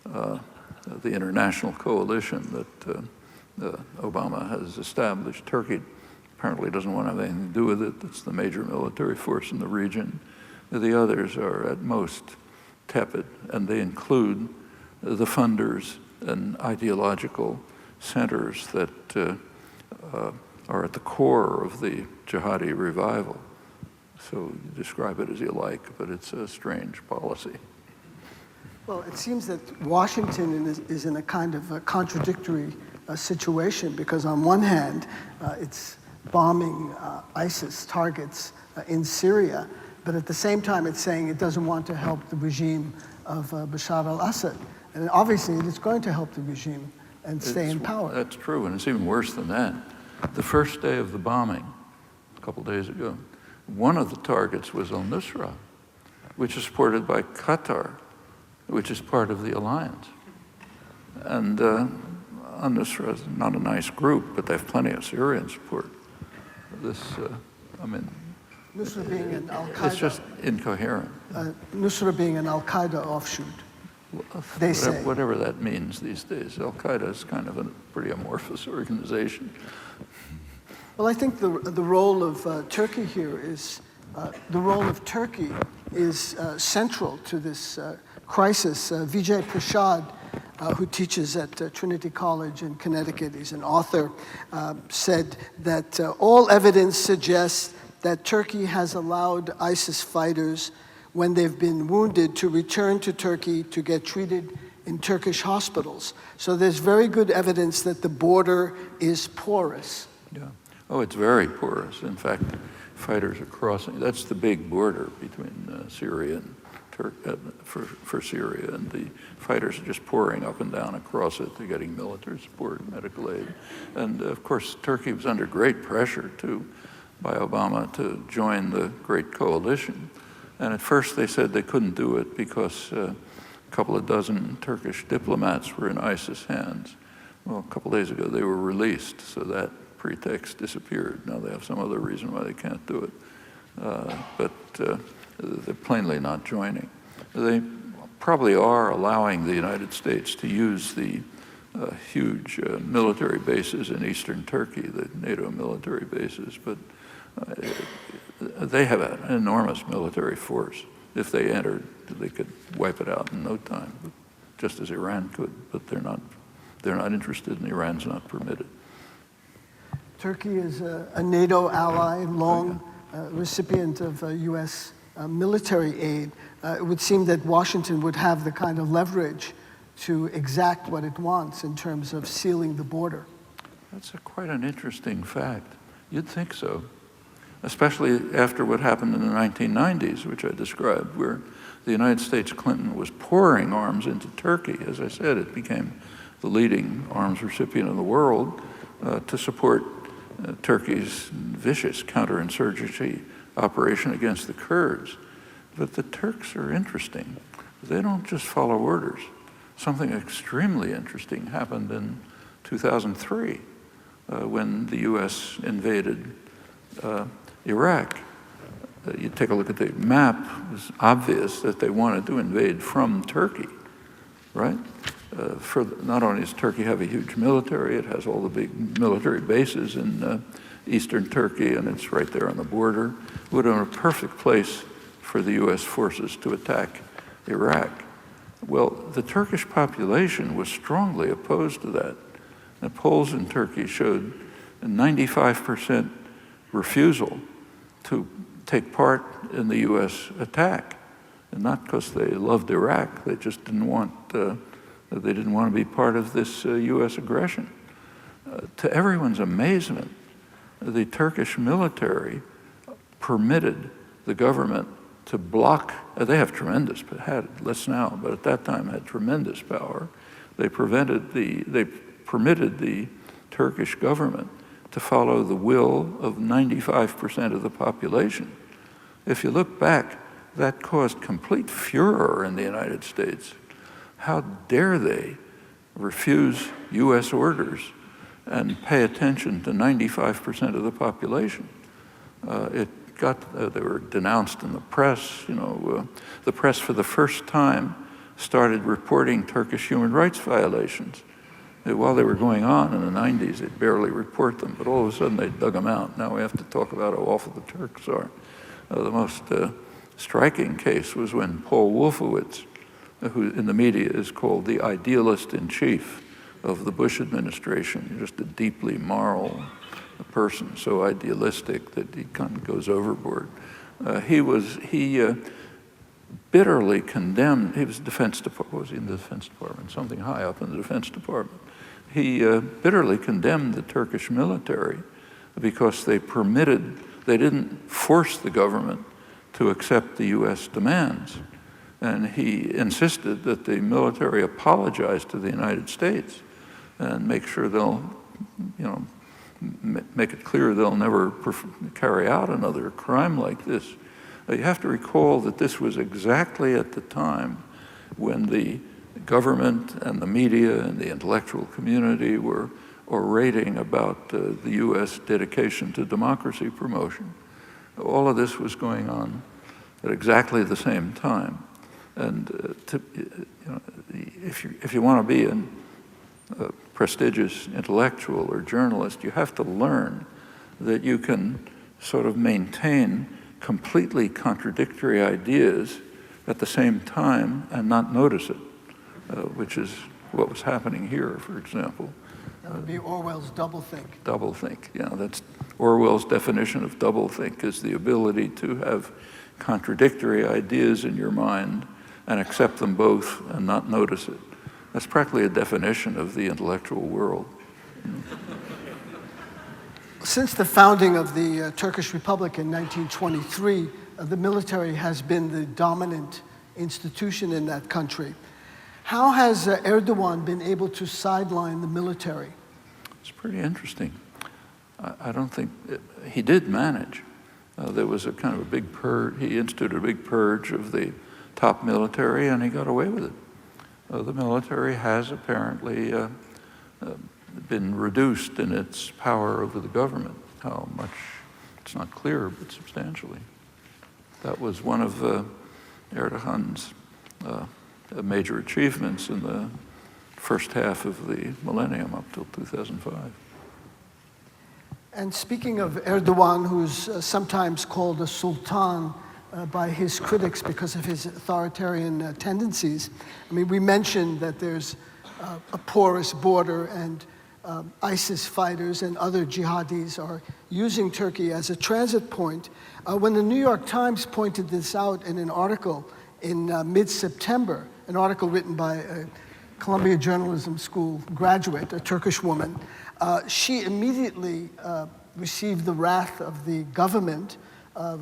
the international coalition that Obama has established. Turkey apparently doesn't want to have anything to do with it. It's the major military force in the region. The others are at most tepid, and they include the funders and ideological centers that are at the core of the jihadi revival. So you describe it as you like, but it's a strange policy. Well, it seems that Washington is in a kind of a contradictory situation, because on one hand, it's bombing ISIS targets in Syria, but at the same time, it's saying it doesn't want to help the regime of Bashar al-Assad. And obviously, it's going to help the regime and stay in power. That's true, and it's even worse than that. The first day of the bombing, a couple days ago, one of the targets was al-Nusra, which is supported by Qatar, which is part of the alliance. And al-Nusra is not a nice group, but they have plenty of Syrian support. Nusra being an Al-Qaeda. It's just incoherent. Nusra being an Al-Qaeda offshoot. They say. Whatever that means these days. Al-Qaeda is kind of a pretty amorphous organization. Well, I think the role of Turkey here is, central to this crisis. Vijay Prashad, who teaches at Trinity College in Connecticut, he's an author, said that all evidence suggests that Turkey has allowed ISIS fighters, when they've been wounded, to return to Turkey to get treated in Turkish hospitals. So there's very good evidence that the border is porous. Yeah. Oh, it's very porous. In fact, fighters are crossing. That's the big border between Syria and for Syria, and the fighters are just pouring up and down across it. They're getting military support, medical aid. And of course, Turkey was under great pressure by Obama to join the Great Coalition. And at first they said they couldn't do it because a couple of dozen Turkish diplomats were in ISIS hands. Well, a couple days ago they were released, so that pretext disappeared. Now they have some other reason why they can't do it. But they're plainly not joining. They probably are allowing the United States to use the huge military bases in eastern Turkey, the NATO military bases, but they have an enormous military force. If they entered, they could wipe it out in no time, just as Iran could, but they're not interested, and Iran's not permitted. Turkey is a NATO ally, long recipient of U.S. Military aid. It would seem that Washington would have the kind of leverage to exact what it wants in terms of sealing the border. That's quite an interesting fact. You'd think so, especially after what happened in the 1990s, which I described, where the United States Clinton was pouring arms into Turkey. As I said, it became the leading arms recipient in the world to support Turkey's vicious counterinsurgency operation against the Kurds. But the Turks are interesting. They don't just follow orders. Something extremely interesting happened in 2003 when the U.S. invaded Iraq. You take a look at the map, it's obvious that they wanted to invade from Turkey, right? Not only does Turkey have a huge military, it has all the big military bases in eastern Turkey, and it's right there on the border. It would have been a perfect place for the U.S. forces to attack Iraq. Well, the Turkish population was strongly opposed to that. The polls in Turkey showed a 95% refusal to take part in the U.S. attack, and not because they loved Iraq. They just didn't want. They didn't want to be part of this U.S. aggression. To everyone's amazement, the Turkish military permitted the government to block. They have tremendous, had less now, but at that time had tremendous power. They permitted the Turkish government to follow the will of 95% of the population. If you look back, that caused complete furor in the United States. How dare they refuse U.S. orders and pay attention to 95% of the population? They were denounced in the press. The press for the first time started reporting Turkish human rights violations. While they were going on in the 90s, they'd barely report them, but all of a sudden they dug them out. Now we have to talk about how awful the Turks are. The most striking case was when Paul Wolfowitz, who in the media is called the idealist in chief of the Bush administration, just a deeply moral person, so idealistic that he kind of goes overboard. He bitterly condemned. He was Defense Department. What was he in the Defense Department? Something high up in the Defense Department. He bitterly condemned the Turkish military because they didn't force the government to accept the U.S. demands. And he insisted that the military apologize to the United States and make sure make it clear they'll never carry out another crime like this. You have to recall that this was exactly at the time when the government and the media and the intellectual community were orating about the U.S. dedication to democracy promotion. All of this was going on at exactly the same time. And if you want to be a prestigious intellectual or journalist, you have to learn that you can sort of maintain completely contradictory ideas at the same time and not notice it, which is what was happening here, for example. That would be Orwell's doublethink. Doublethink, yeah, that's Orwell's definition of doublethink, is the ability to have contradictory ideas in your mind and accept them both and not notice it. That's practically a definition of the intellectual world. Since the founding of the Turkish Republic in 1923, the military has been the dominant institution in that country. How has Erdogan been able to sideline the military? It's pretty interesting. I don't think, he did manage. There was a kind of a big purge, he instituted a big purge of the top military, and he got away with it. The military has apparently been reduced in its power over the government. How much, it's not clear, but substantially. That was one of Erdogan's major achievements in the first half of the millennium up till 2005. And speaking of Erdogan, who's sometimes called a sultan by his critics because of his authoritarian tendencies, I mean, we mentioned that there's a porous border, and ISIS fighters and other jihadis are using Turkey as a transit point. When the New York Times pointed this out in an article in mid-September, an article written by a Columbia Journalism School graduate, a Turkish woman, she immediately received the wrath of the government,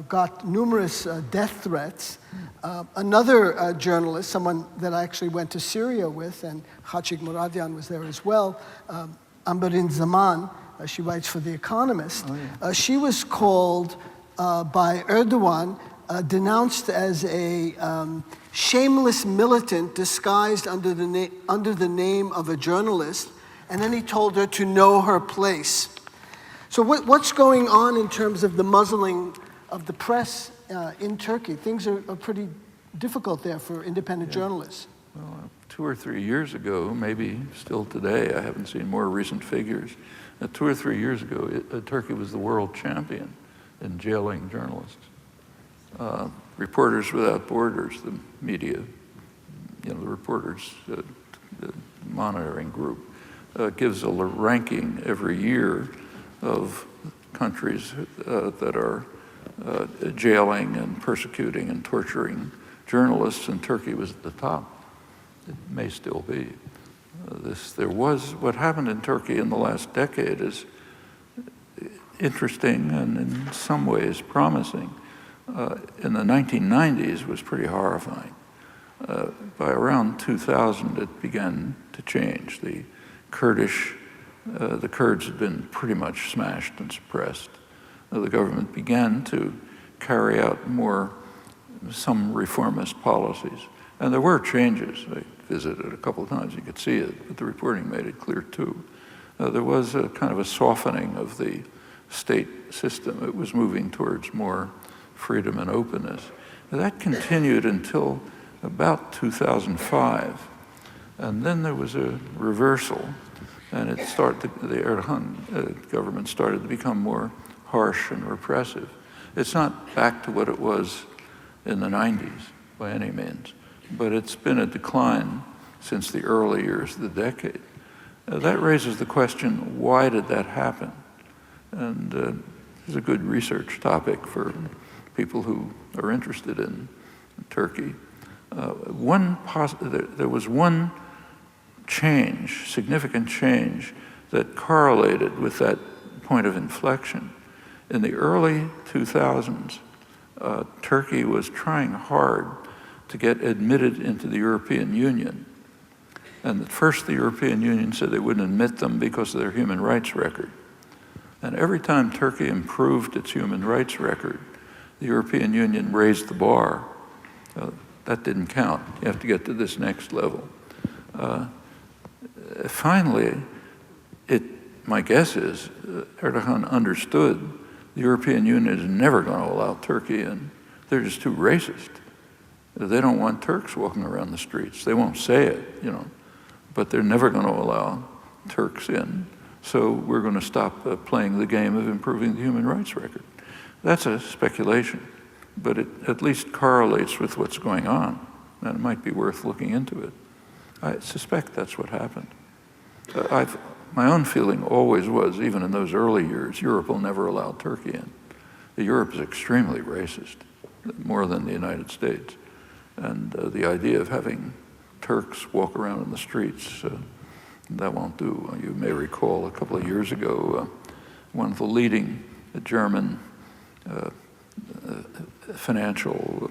got numerous death threats. Another journalist, someone that I actually went to Syria with, and Hachik Muradian was there as well, Amberin Zaman, she writes for The Economist. Oh, yeah. She was called by Erdogan, denounced as a shameless militant disguised under the name of a journalist, and then he told her to know her place. So what's going on in terms of the muzzling of the press in Turkey? Things are pretty difficult there for independent journalists. Well, 2 or 3 years ago, maybe still today, I haven't seen more recent figures, 2 or 3 years ago, Turkey was the world champion in jailing journalists. Reporters Without Borders, the media, the reporters the monitoring group, gives a ranking every year of countries that are jailing and persecuting and torturing journalists, and Turkey was at the top. It may still be. What happened in Turkey in the last decade is interesting and in some ways promising. In the 1990s was pretty horrifying. By around 2000, it began to change. The Kurds had been pretty much smashed and suppressed. The government began to carry out some reformist policies. And there were changes. I visited a couple of times, you could see it, but the reporting made it clear too. There was a kind of a softening of the state system. It was moving towards more freedom and openness. And that continued until about 2005. And then there was a reversal, and the Erdogan government started to become more harsh and repressive. It's not back to what it was in the 90s by any means, but it's been a decline since the early years of the decade. That raises the question, why did that happen? And it's a good research topic for people who are interested in Turkey. There was one change, significant change, that correlated with that point of inflection. In the early 2000s, Turkey was trying hard to get admitted into the European Union. And at first the European Union said they wouldn't admit them because of their human rights record. And every time Turkey improved its human rights record, the European Union raised the bar. That didn't count. You have to get to this next level. Finally, my guess is Erdogan understood the European Union is never going to allow Turkey in. They're just too racist. They don't want Turks walking around the streets. They won't say it, but they're never going to allow Turks in. So we're going to stop playing the game of improving the human rights record. That's a speculation. but it at least correlates with what's going on, and it might be worth looking into it. I suspect that's what happened. My own feeling always was, even in those early years, Europe will never allow Turkey in. Europe is extremely racist, more than the United States. And the idea of having Turks walk around in the streets, that won't do. You may recall a couple of years ago, one of the leading German financial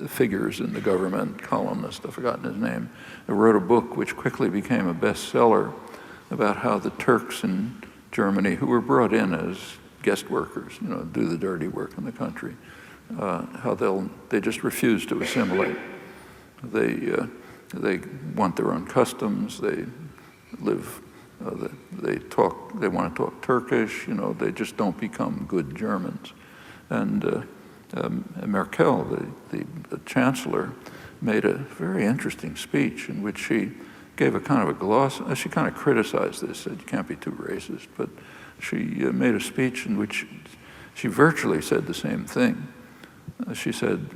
figures in the government, columnist, I've forgotten his name, wrote a book which quickly became a bestseller about how the Turks in Germany, who were brought in as guest workers, do the dirty work in the country, how they just refuse to assimilate. They want their own customs. They live. They want to talk Turkish. They just don't become good Germans. And Merkel, the chancellor, made a very interesting speech in which she gave a kind of a gloss. She kind of criticized this, said you can't be too racist, but she made a speech in which she virtually said the same thing. She said,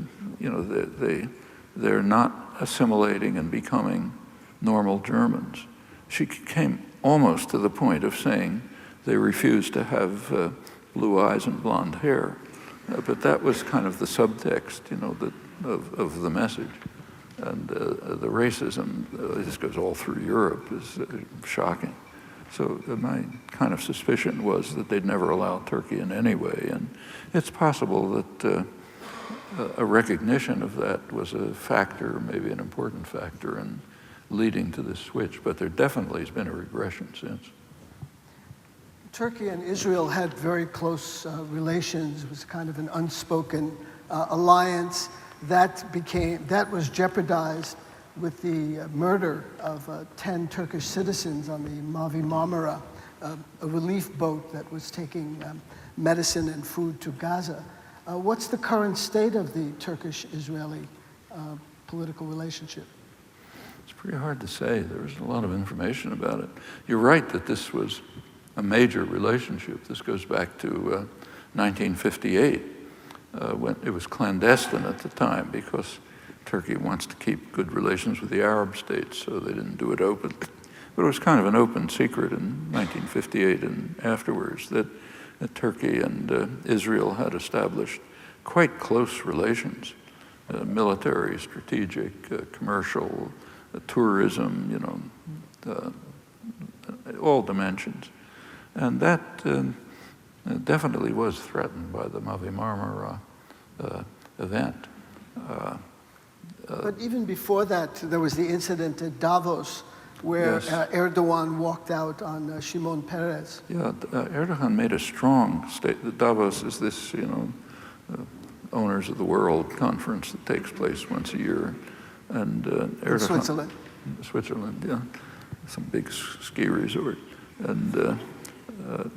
they're not assimilating and becoming normal Germans. She came almost to the point of saying they refuse to have blue eyes and blonde hair. But that was kind of the subtext, of the message. And the racism, this goes all through Europe, is shocking. So my kind of suspicion was that they'd never allow Turkey in any way. And it's possible that a recognition of that was a factor, maybe an important factor in leading to this switch. But there definitely has been a regression since. Turkey and Israel had very close relations. It was kind of an unspoken alliance that was jeopardized with the murder of 10 Turkish citizens on the Mavi Marmara, a relief boat that was taking medicine and food to Gaza. What's the current state of the Turkish-Israeli political relationship? It's pretty hard to say. There's a lot of information about it. You're right that this was a major relationship. This goes back to 1958, when it was clandestine at the time because Turkey wants to keep good relations with the Arab states, so they didn't do it openly. But it was kind of an open secret in 1958 and afterwards that Turkey and Israel had established quite close relations, military, strategic, commercial, tourism, all dimensions. And that definitely was threatened by the Mavi Marmara event. But even before that, there was the incident at Davos where Yes. Erdogan walked out on Shimon Peres. Yeah, Erdogan made a strong statement. Davos is this, owners of the world conference that takes place once a year. And Erdogan, In Switzerland. Switzerland, yeah, some big ski resort. And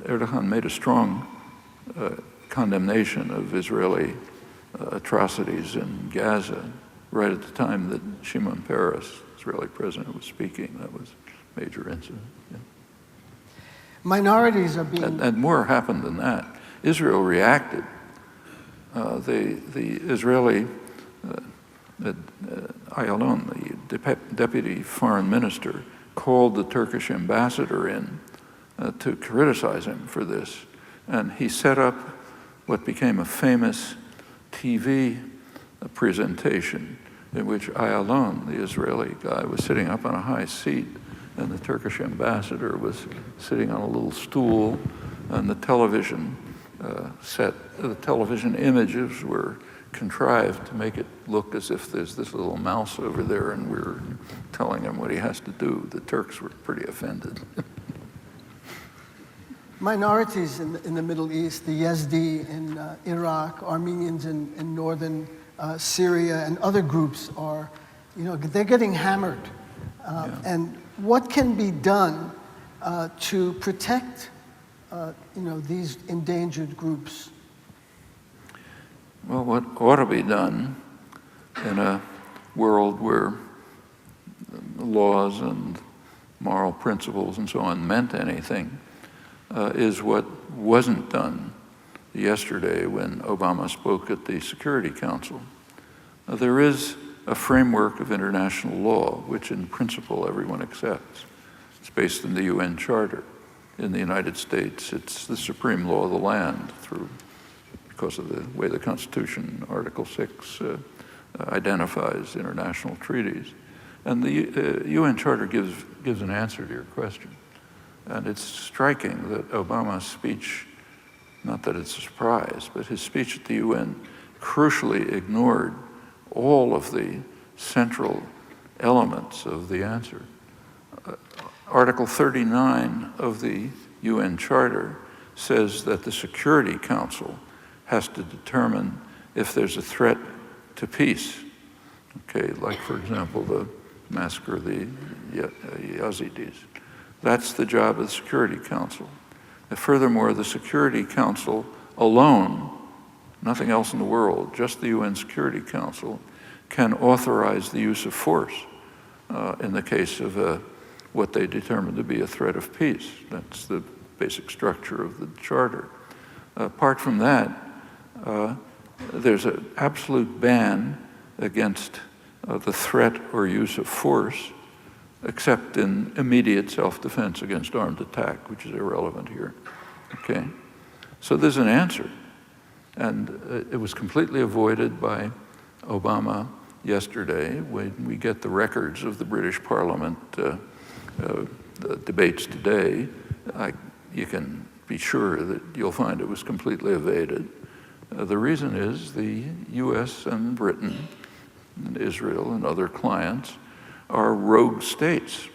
Erdogan made a strong condemnation of Israeli atrocities in Gaza right at the time that Shimon Peres, Israeli president, was speaking. That was a major incident. Yeah. Minorities are being... And more happened than that. Israel reacted. The Israeli, Ayalon, the deputy foreign minister, called the Turkish ambassador in to criticize him for this. And he set up what became a famous TV presentation in which Ayalon, the Israeli guy, was sitting up on a high seat, and the Turkish ambassador was sitting on a little stool, and the television the television images were contrived to make it look as if there's this little mouse over there and we're telling him what he has to do. The Turks were pretty offended. Minorities in the Middle East, the Yazdi in Iraq, Armenians in northern Syria, and other groups are, they're getting hammered. Yeah. And what can be done to protect, these endangered groups? Well, what ought to be done in a world where laws and moral principles and so on meant anything is what wasn't done yesterday when Obama spoke at the Security Council. There is a framework of international law, which in principle everyone accepts. It's based in the UN Charter. In the United States, it's the supreme law of the land because of the way the Constitution, Article 6, identifies international treaties. And the UN Charter gives an answer to your question. And it's striking that Obama's speech, not that it's a surprise, but his speech at the UN crucially ignored all of the central elements of the answer. Article 39 of the UN Charter says that the Security Council has to determine if there's a threat to peace. Okay, like for example, the massacre of the Yazidis. That's the job of the Security Council. And furthermore, the Security Council alone, nothing else in the world, just the UN Security Council, can authorize the use of force in the case of what they determine to be a threat of peace. That's the basic structure of the Charter. Apart from that, there's an absolute ban against the threat or use of force, except in immediate self-defense against armed attack, which is irrelevant here. Okay? So there's an answer. And it was completely avoided by Obama yesterday. When we get the records of the British Parliament the debates today, you can be sure that you'll find it was completely evaded. The reason is the US and Britain and Israel and other clients are rogue states,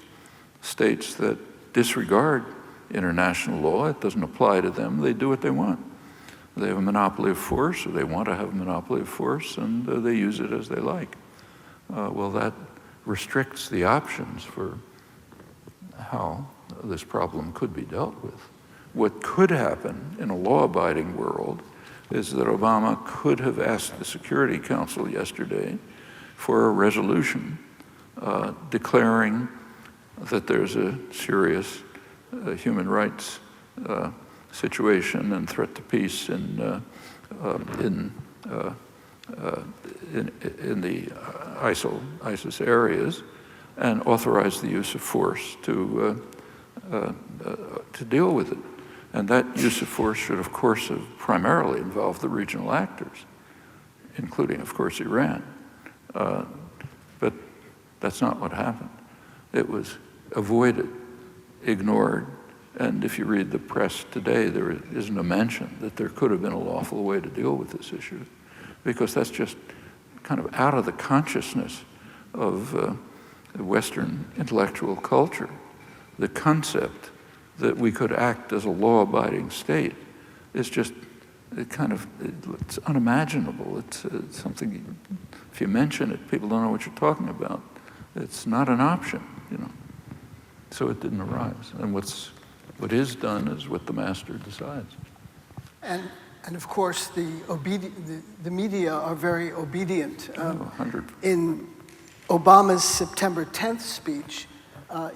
states that disregard international law. It doesn't apply to them. They do what they want. They have a monopoly of force, or they want to have a monopoly of force, and they use it as they like. Well, that restricts the options for how this problem could be dealt with. What could happen in a law-abiding world is that Obama could have asked the Security Council yesterday for a resolution declaring that there's a serious human rights situation and threat to peace in the ISIS areas, and authorize the use of force to deal with it. And that use of force should, of course, have primarily involved the regional actors, including, of course, Iran. But that's not what happened. It was avoided, ignored, and if you read the press today, there isn't a mention that there could have been a lawful way to deal with this issue, because that's just kind of out of the consciousness of Western intellectual culture. The concept that we could act as a law-abiding state is just it's unimaginable. It's something, if you mention it, people don't know what you're talking about. It's not an option, you know. So it didn't arise. And what is done is what the master decides. And of course, the media are very obedient. In Obama's September 10th speech,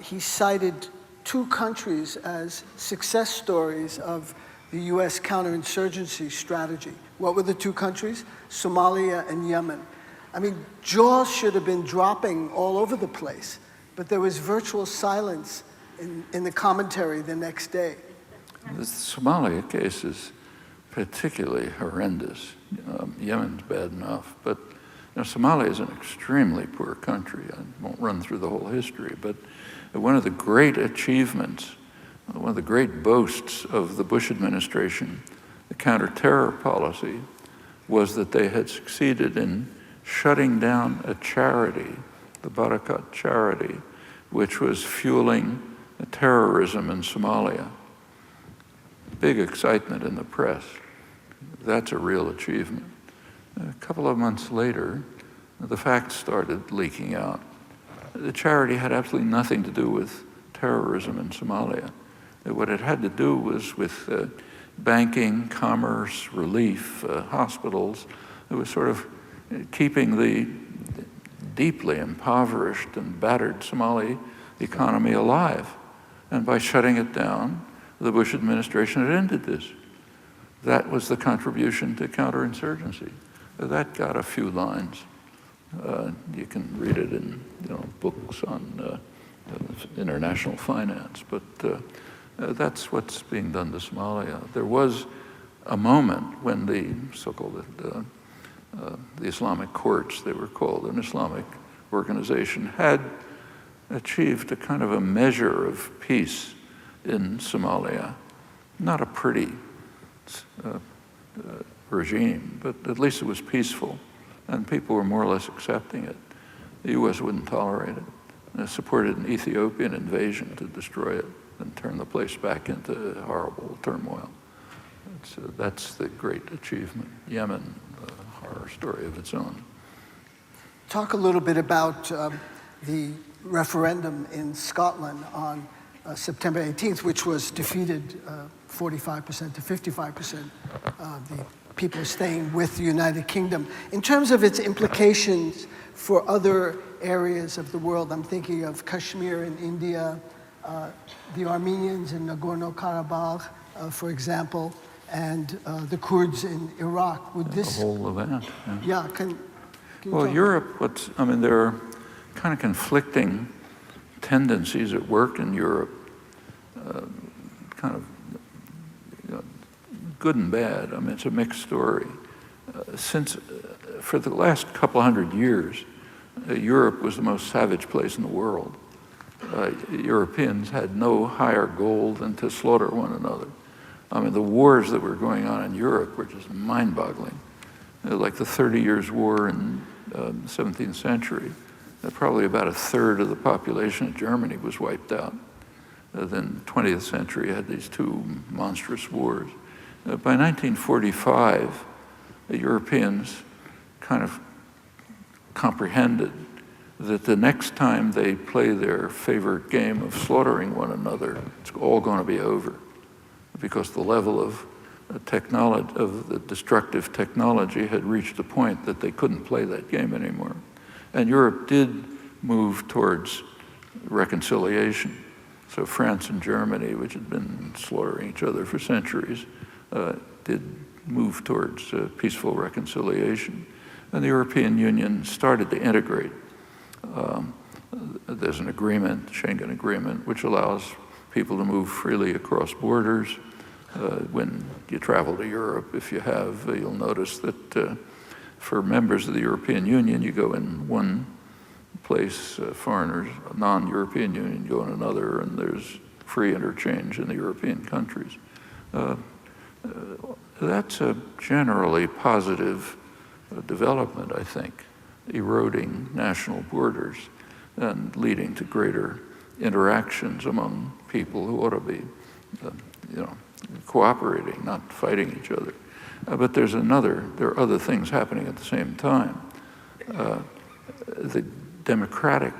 he cited 2 countries as success stories of the US counterinsurgency strategy. What were the 2 countries? Somalia and Yemen. I mean, jaws should have been dropping all over the place, but there was virtual silence in the commentary the next day. The Somalia case is particularly horrendous. Yemen's bad enough, but Somalia is an extremely poor country. I won't run through the whole history, but one of the great achievements, one of the great boasts of the Bush administration, the counter-terror policy, was that they had succeeded in shutting down a charity, the Barakat charity, which was fueling terrorism in Somalia. Big excitement in the press. That's a real achievement. A couple of months later, the facts started leaking out. The charity had absolutely nothing to do with terrorism in Somalia. What it had to do was with banking, commerce, relief, hospitals. It was sort of keeping the deeply impoverished and battered Somali economy alive. And by shutting it down, the Bush administration had ended this. that was the contribution to counterinsurgency. That got a few lines. You can read it in books on international finance, but that's what's being done to Somalia. There was a moment when the so-called the Islamic courts, they were called, an Islamic organization, had achieved a kind of a measure of peace in Somalia. Not a pretty regime, but at least it was peaceful, and people were more or less accepting it. The U.S. wouldn't tolerate it. It supported an Ethiopian invasion to destroy it and turn the place back into horrible turmoil. That's the great achievement. Yemen, a horror story of its own. Talk a little bit about the referendum in Scotland on September 18th, which was defeated 45% to 55%. The people are staying with the United Kingdom. In terms of its implications for other areas of the world, I'm thinking of Kashmir in India, the Armenians in Nagorno-Karabakh, for example, and the Kurds in Iraq. Would this... The whole event. Yeah, can well, Europe, there are kind of conflicting tendencies at work in Europe, kind of good and bad. I mean, it's a mixed story. For the last couple hundred years, Europe was the most savage place in the world. Europeans had no higher goal than to slaughter one another. I mean, the wars that were going on in Europe were just mind-boggling. Like the 30 Years' War in the 17th century, probably about a third of the population of Germany was wiped out. Then 20th century had these two monstrous wars. By 1945, the Europeans kind of comprehended that the next time they play their favorite game of slaughtering one another, it's all going to be over, because the level of technology, of the destructive technology, had reached a point that they couldn't play that game anymore. And Europe did move towards reconciliation. So France and Germany, which had been slaughtering each other for centuries, did move towards peaceful reconciliation. And the European Union started to integrate. There's an agreement, Schengen Agreement, which allows people to move freely across borders. When you travel to Europe, if you have, you'll notice that for members of the European Union, you go in one place, foreigners, non-European Union, go in another, and there's free interchange in the European countries. That's a generally positive development, I think, eroding national borders and leading to greater interactions among people who ought to be, cooperating, not fighting each other. But there are other things happening at the same time. The democratic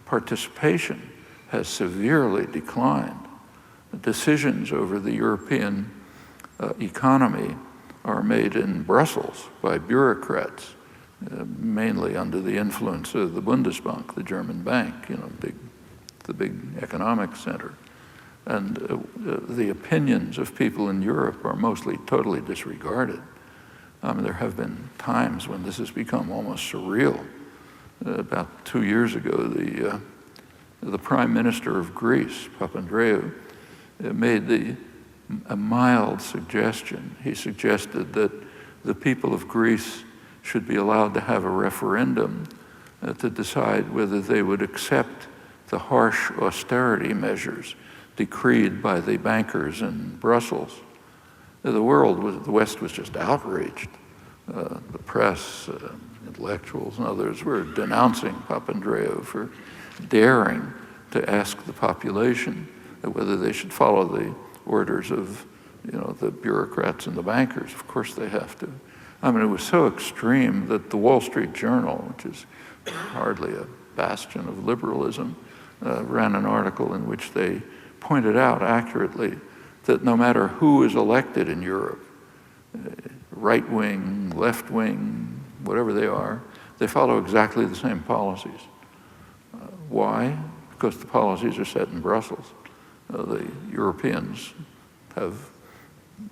participation has severely declined. The decisions over the European economy are made in Brussels by bureaucrats, mainly under the influence of the Bundesbank, the German bank, the big economic center. And the opinions of people in Europe are mostly totally disregarded. I mean, there have been times when this has become almost surreal. About 2 years ago, the Prime Minister of Greece, Papandreou, made a mild suggestion. He suggested that the people of Greece should be allowed to have a referendum to decide whether they would accept the harsh austerity measures decreed by the bankers in Brussels. The West was just outraged. The press, intellectuals, and others were denouncing Papandreou for daring to ask the population whether they should follow the orders of, the bureaucrats and the bankers. Of course they have to. I mean, it was so extreme that the Wall Street Journal, which is hardly a bastion of liberalism, ran an article in which they pointed out accurately that no matter who is elected in Europe, right-wing, left-wing, whatever they are, they follow exactly the same policies. Why? Because the policies are set in Brussels. The Europeans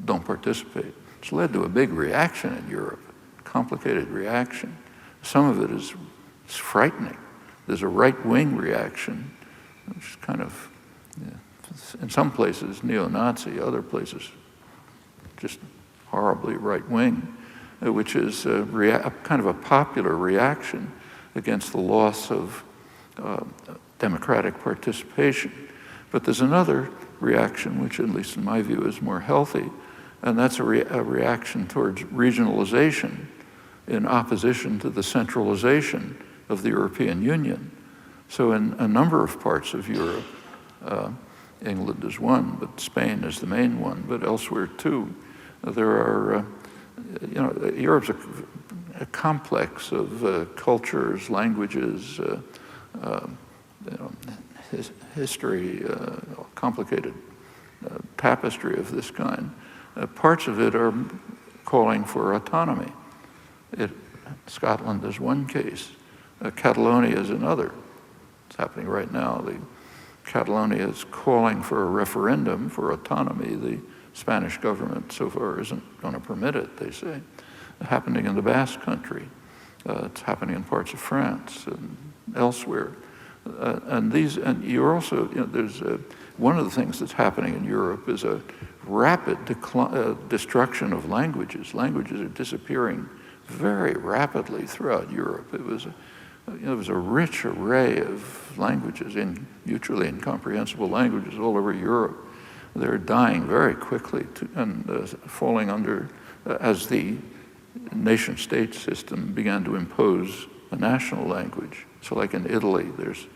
don't participate. It's led to a big reaction in Europe, complicated reaction. Some of it is frightening. There's a right-wing reaction, which is kind of, in some places, neo-Nazi, other places, just horribly right-wing, which is kind of a popular reaction against the loss of democratic participation. But there's another reaction, which at least in my view is more healthy, and that's a reaction towards regionalization in opposition to the centralization of the European Union. So in a number of parts of Europe, England is one, but Spain is the main one, but elsewhere too, there are, Europe's a complex of cultures, languages, history, complicated tapestry of this kind. Parts of it are calling for autonomy. Scotland is one case. Catalonia is another. It's happening right now. Catalonia is calling for a referendum for autonomy. The Spanish government so far isn't going to permit it, they say. Happening in the Basque Country. It's happening in parts of France and elsewhere. And you're also, there's one of the things that's happening in Europe is a rapid destruction of languages. Languages are disappearing very rapidly throughout Europe. It was a rich array of languages, mutually incomprehensible languages all over Europe. They're dying very quickly and falling under, as the nation-state system began to impose a national language. So like in Italy, there's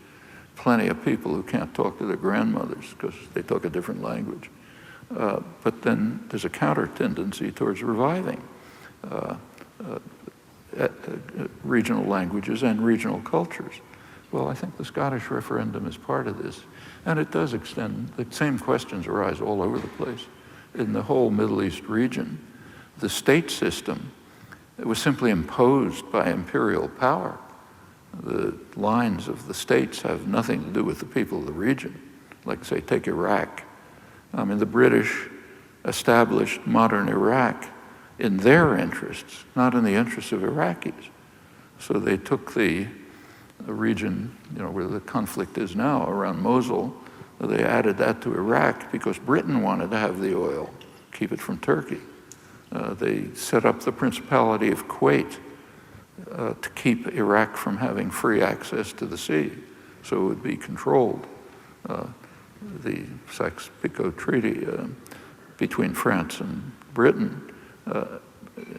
plenty of people who can't talk to their grandmothers because they talk a different language. But then there's a counter tendency towards reviving regional languages and regional cultures. Well, I think the Scottish referendum is part of this. And it does extend, the same questions arise all over the place. In the whole Middle East region, the state system, it was simply imposed by imperial power. The lines of the states have nothing to do with the people of the region. Like, say, take Iraq. I mean, the British established modern Iraq in their interests, not in the interests of Iraqis. So they took the region, where the conflict is now, around Mosul, they added that to Iraq because Britain wanted to have the oil, keep it from Turkey. They set up the Principality of Kuwait to keep Iraq from having free access to the sea, so it would be controlled. The Sykes-Picot Treaty between France and Britain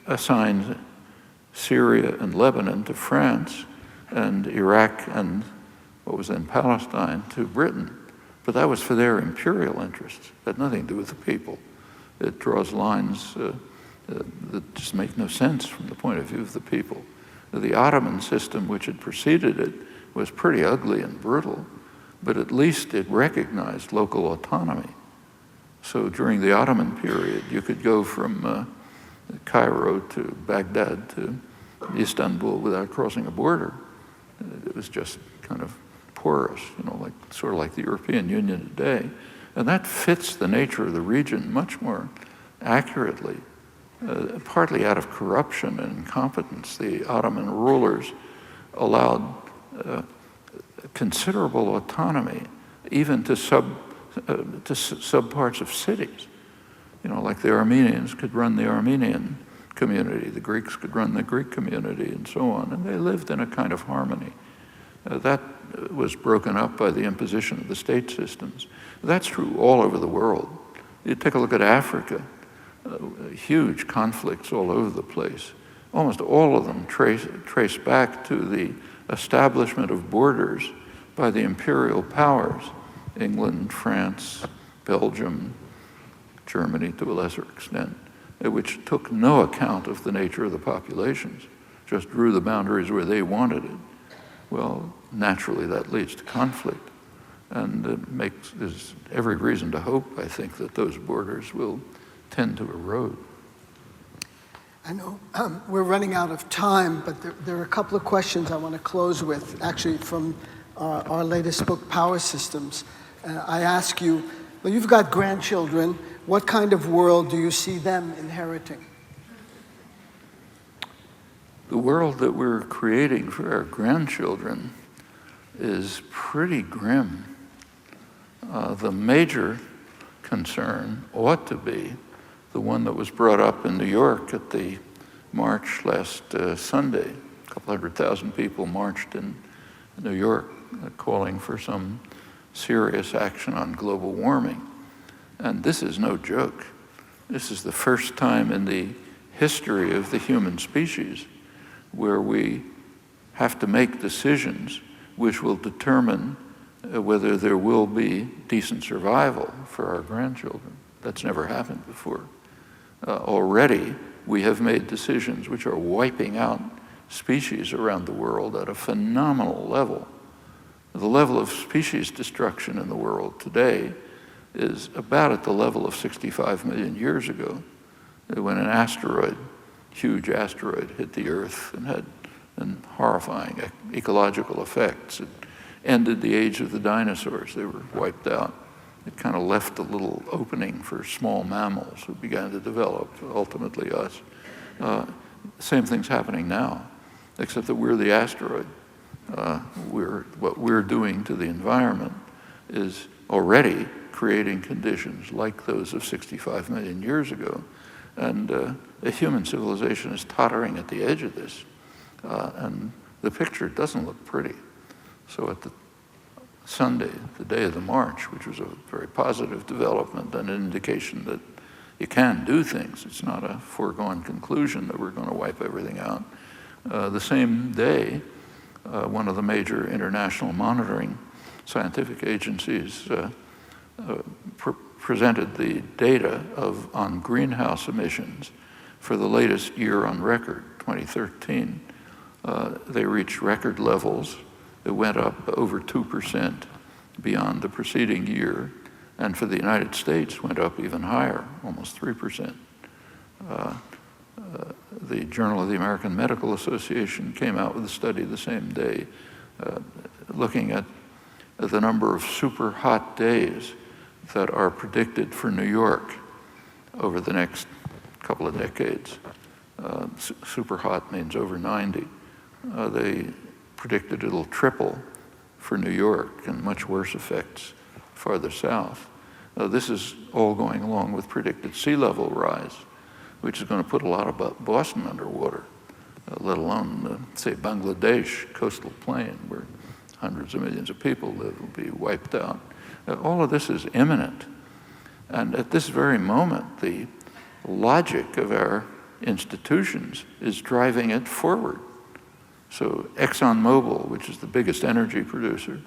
assigned Syria and Lebanon to France, and Iraq and what was then Palestine to Britain. But that was for their imperial interests. It had nothing to do with the people. It draws lines that just make no sense from the point of view of the people. The Ottoman system, which had preceded it, was pretty ugly and brutal, but at least it recognized local autonomy. So during the Ottoman period, you could go from Cairo to Baghdad to Istanbul without crossing a border. It was just kind of porous, sort of like the European Union today. And that fits the nature of the region much more accurately, partly out of corruption and incompetence. The Ottoman rulers allowed considerable autonomy, even to subparts of cities. Like the Armenians could run the Armenian community, the Greeks could run the Greek community, and so on, and they lived in a kind of harmony. That was broken up by the imposition of the state systems. That's true all over the world. You take a look at Africa, huge conflicts all over the place. Almost all of them trace back to the establishment of borders by the imperial powers, England, France, Belgium, Germany to a lesser extent, which took no account of the nature of the populations, just drew the boundaries where they wanted it. Well, naturally that leads to conflict, and there's every reason to hope, I think, that those borders will tend to erode. I know we're running out of time, but there are a couple of questions I want to close with, actually from our latest book, Power Systems. I ask you, well, you've got grandchildren. What kind of world do you see them inheriting? the world that we're creating for our grandchildren is pretty grim. The major concern ought to be the one that was brought up in New York at the march last Sunday. A couple 100,000 people marched in New York calling for some serious action on global warming. And this is no joke. This is the first time in the history of the human species where we have to make decisions which will determine whether there will be decent survival for our grandchildren. That's never happened before. Already, we have made decisions which are wiping out species around the world at a phenomenal level. The level of species destruction in the world today is about at the level of 65 million years ago, when an asteroid, huge asteroid, hit the Earth and had horrifying ecological effects. It ended the age of the dinosaurs. They were wiped out. It kind of left a little opening for small mammals who began to develop, ultimately us. Same thing's happening now, except that we're the asteroid. What we're doing to the environment is already creating conditions like those of 65 million years ago. And a human civilization is tottering at the edge of this. And the picture doesn't look pretty. So at the Sunday, the day of the march, which was a very positive development and an indication that you can do things. It's not a foregone conclusion that we're going to wipe everything out. The same day, one of the major international monitoring scientific agencies presented the data on greenhouse emissions for the latest year on record, 2013. They reached record levels. It went up over 2% beyond the preceding year, and for the United States went up even higher, almost 3%. The Journal of the American Medical Association came out with a study the same day looking at the number of super hot days that are predicted for New York over the next couple of decades. Super hot means over 90. They predicted it'll triple for New York and much worse effects farther south. This is all going along with predicted sea level rise, which is going to put a lot of Boston underwater, let alone, say, Bangladesh coastal plain, where hundreds of millions of people live, will be wiped out. All of this is imminent. And at this very moment, the logic of our institutions is driving it forward. So ExxonMobil, which is the biggest energy producer,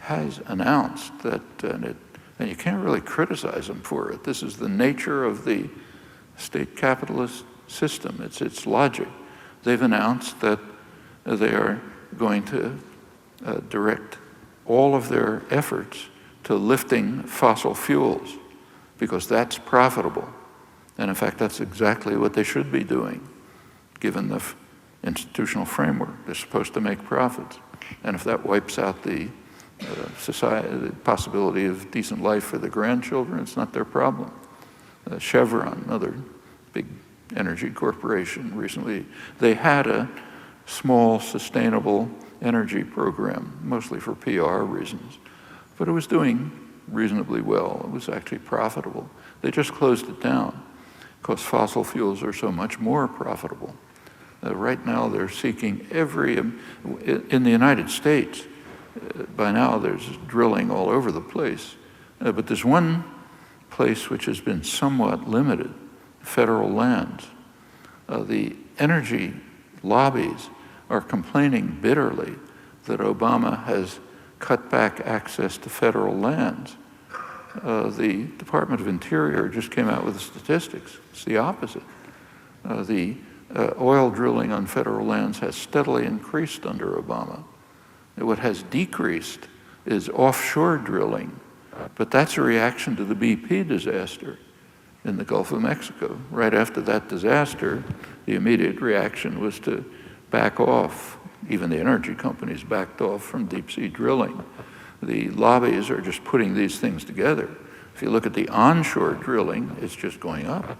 has announced that, and you can't really criticize them for it. This is the nature of the state capitalist system. It's its logic. They've announced that they are going to direct all of their efforts to lifting fossil fuels because that's profitable. And in fact, that's exactly what they should be doing, given the institutional framework. They're supposed to make profits. And if that wipes out the the possibility of decent life for the grandchildren, it's not their problem. Chevron, another big energy corporation recently, they had a small sustainable energy program, mostly for PR reasons, but it was doing reasonably well. It was actually profitable. They just closed it down because fossil fuels are so much more profitable. Right now they're seeking in the United States, by now there's drilling all over the place, but there's one place which has been somewhat limited, federal lands. The energy lobbies are complaining bitterly that Obama has cut back access to federal lands. The Department of Interior just came out with the statistics. It's the opposite. The oil drilling on federal lands has steadily increased under Obama. What has decreased is offshore drilling, but that's a reaction to the BP disaster in the Gulf of Mexico. Right after that disaster, the immediate reaction was to back off. Even the energy companies backed off from deep sea drilling. The lobbies are just putting these things together. If you look at the onshore drilling, it's just going up.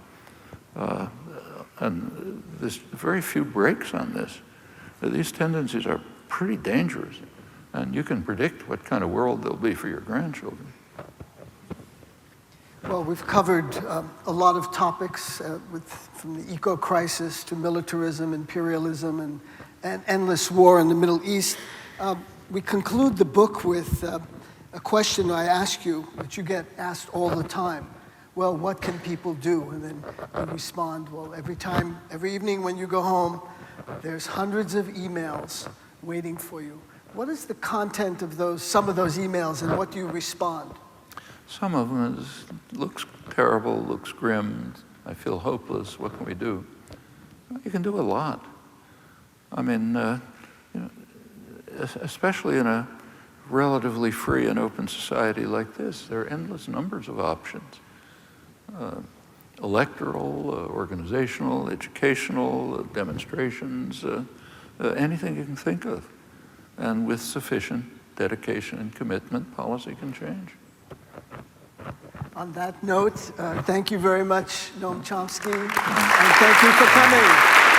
And there's very few breaks on this. These tendencies are pretty dangerous, and you can predict what kind of world they'll be for your grandchildren. Well, we've covered a lot of topics from the eco-crisis to militarism, imperialism, and endless war in the Middle East. We conclude the book with a question I ask you, that you get asked all the time. Well, what can people do? And then you respond, well, every evening when you go home, there's hundreds of emails waiting for you. What is the content of some of those emails, and what do you respond? Some of them looks terrible, looks grim. I feel hopeless. What can we do? You can do a lot. I mean, especially in a relatively free and open society like this, there are endless numbers of options. Electoral, organizational, educational, demonstrations, anything you can think of. And with sufficient dedication and commitment, policy can change. On that note, thank you very much, Noam Chomsky, and thank you for coming.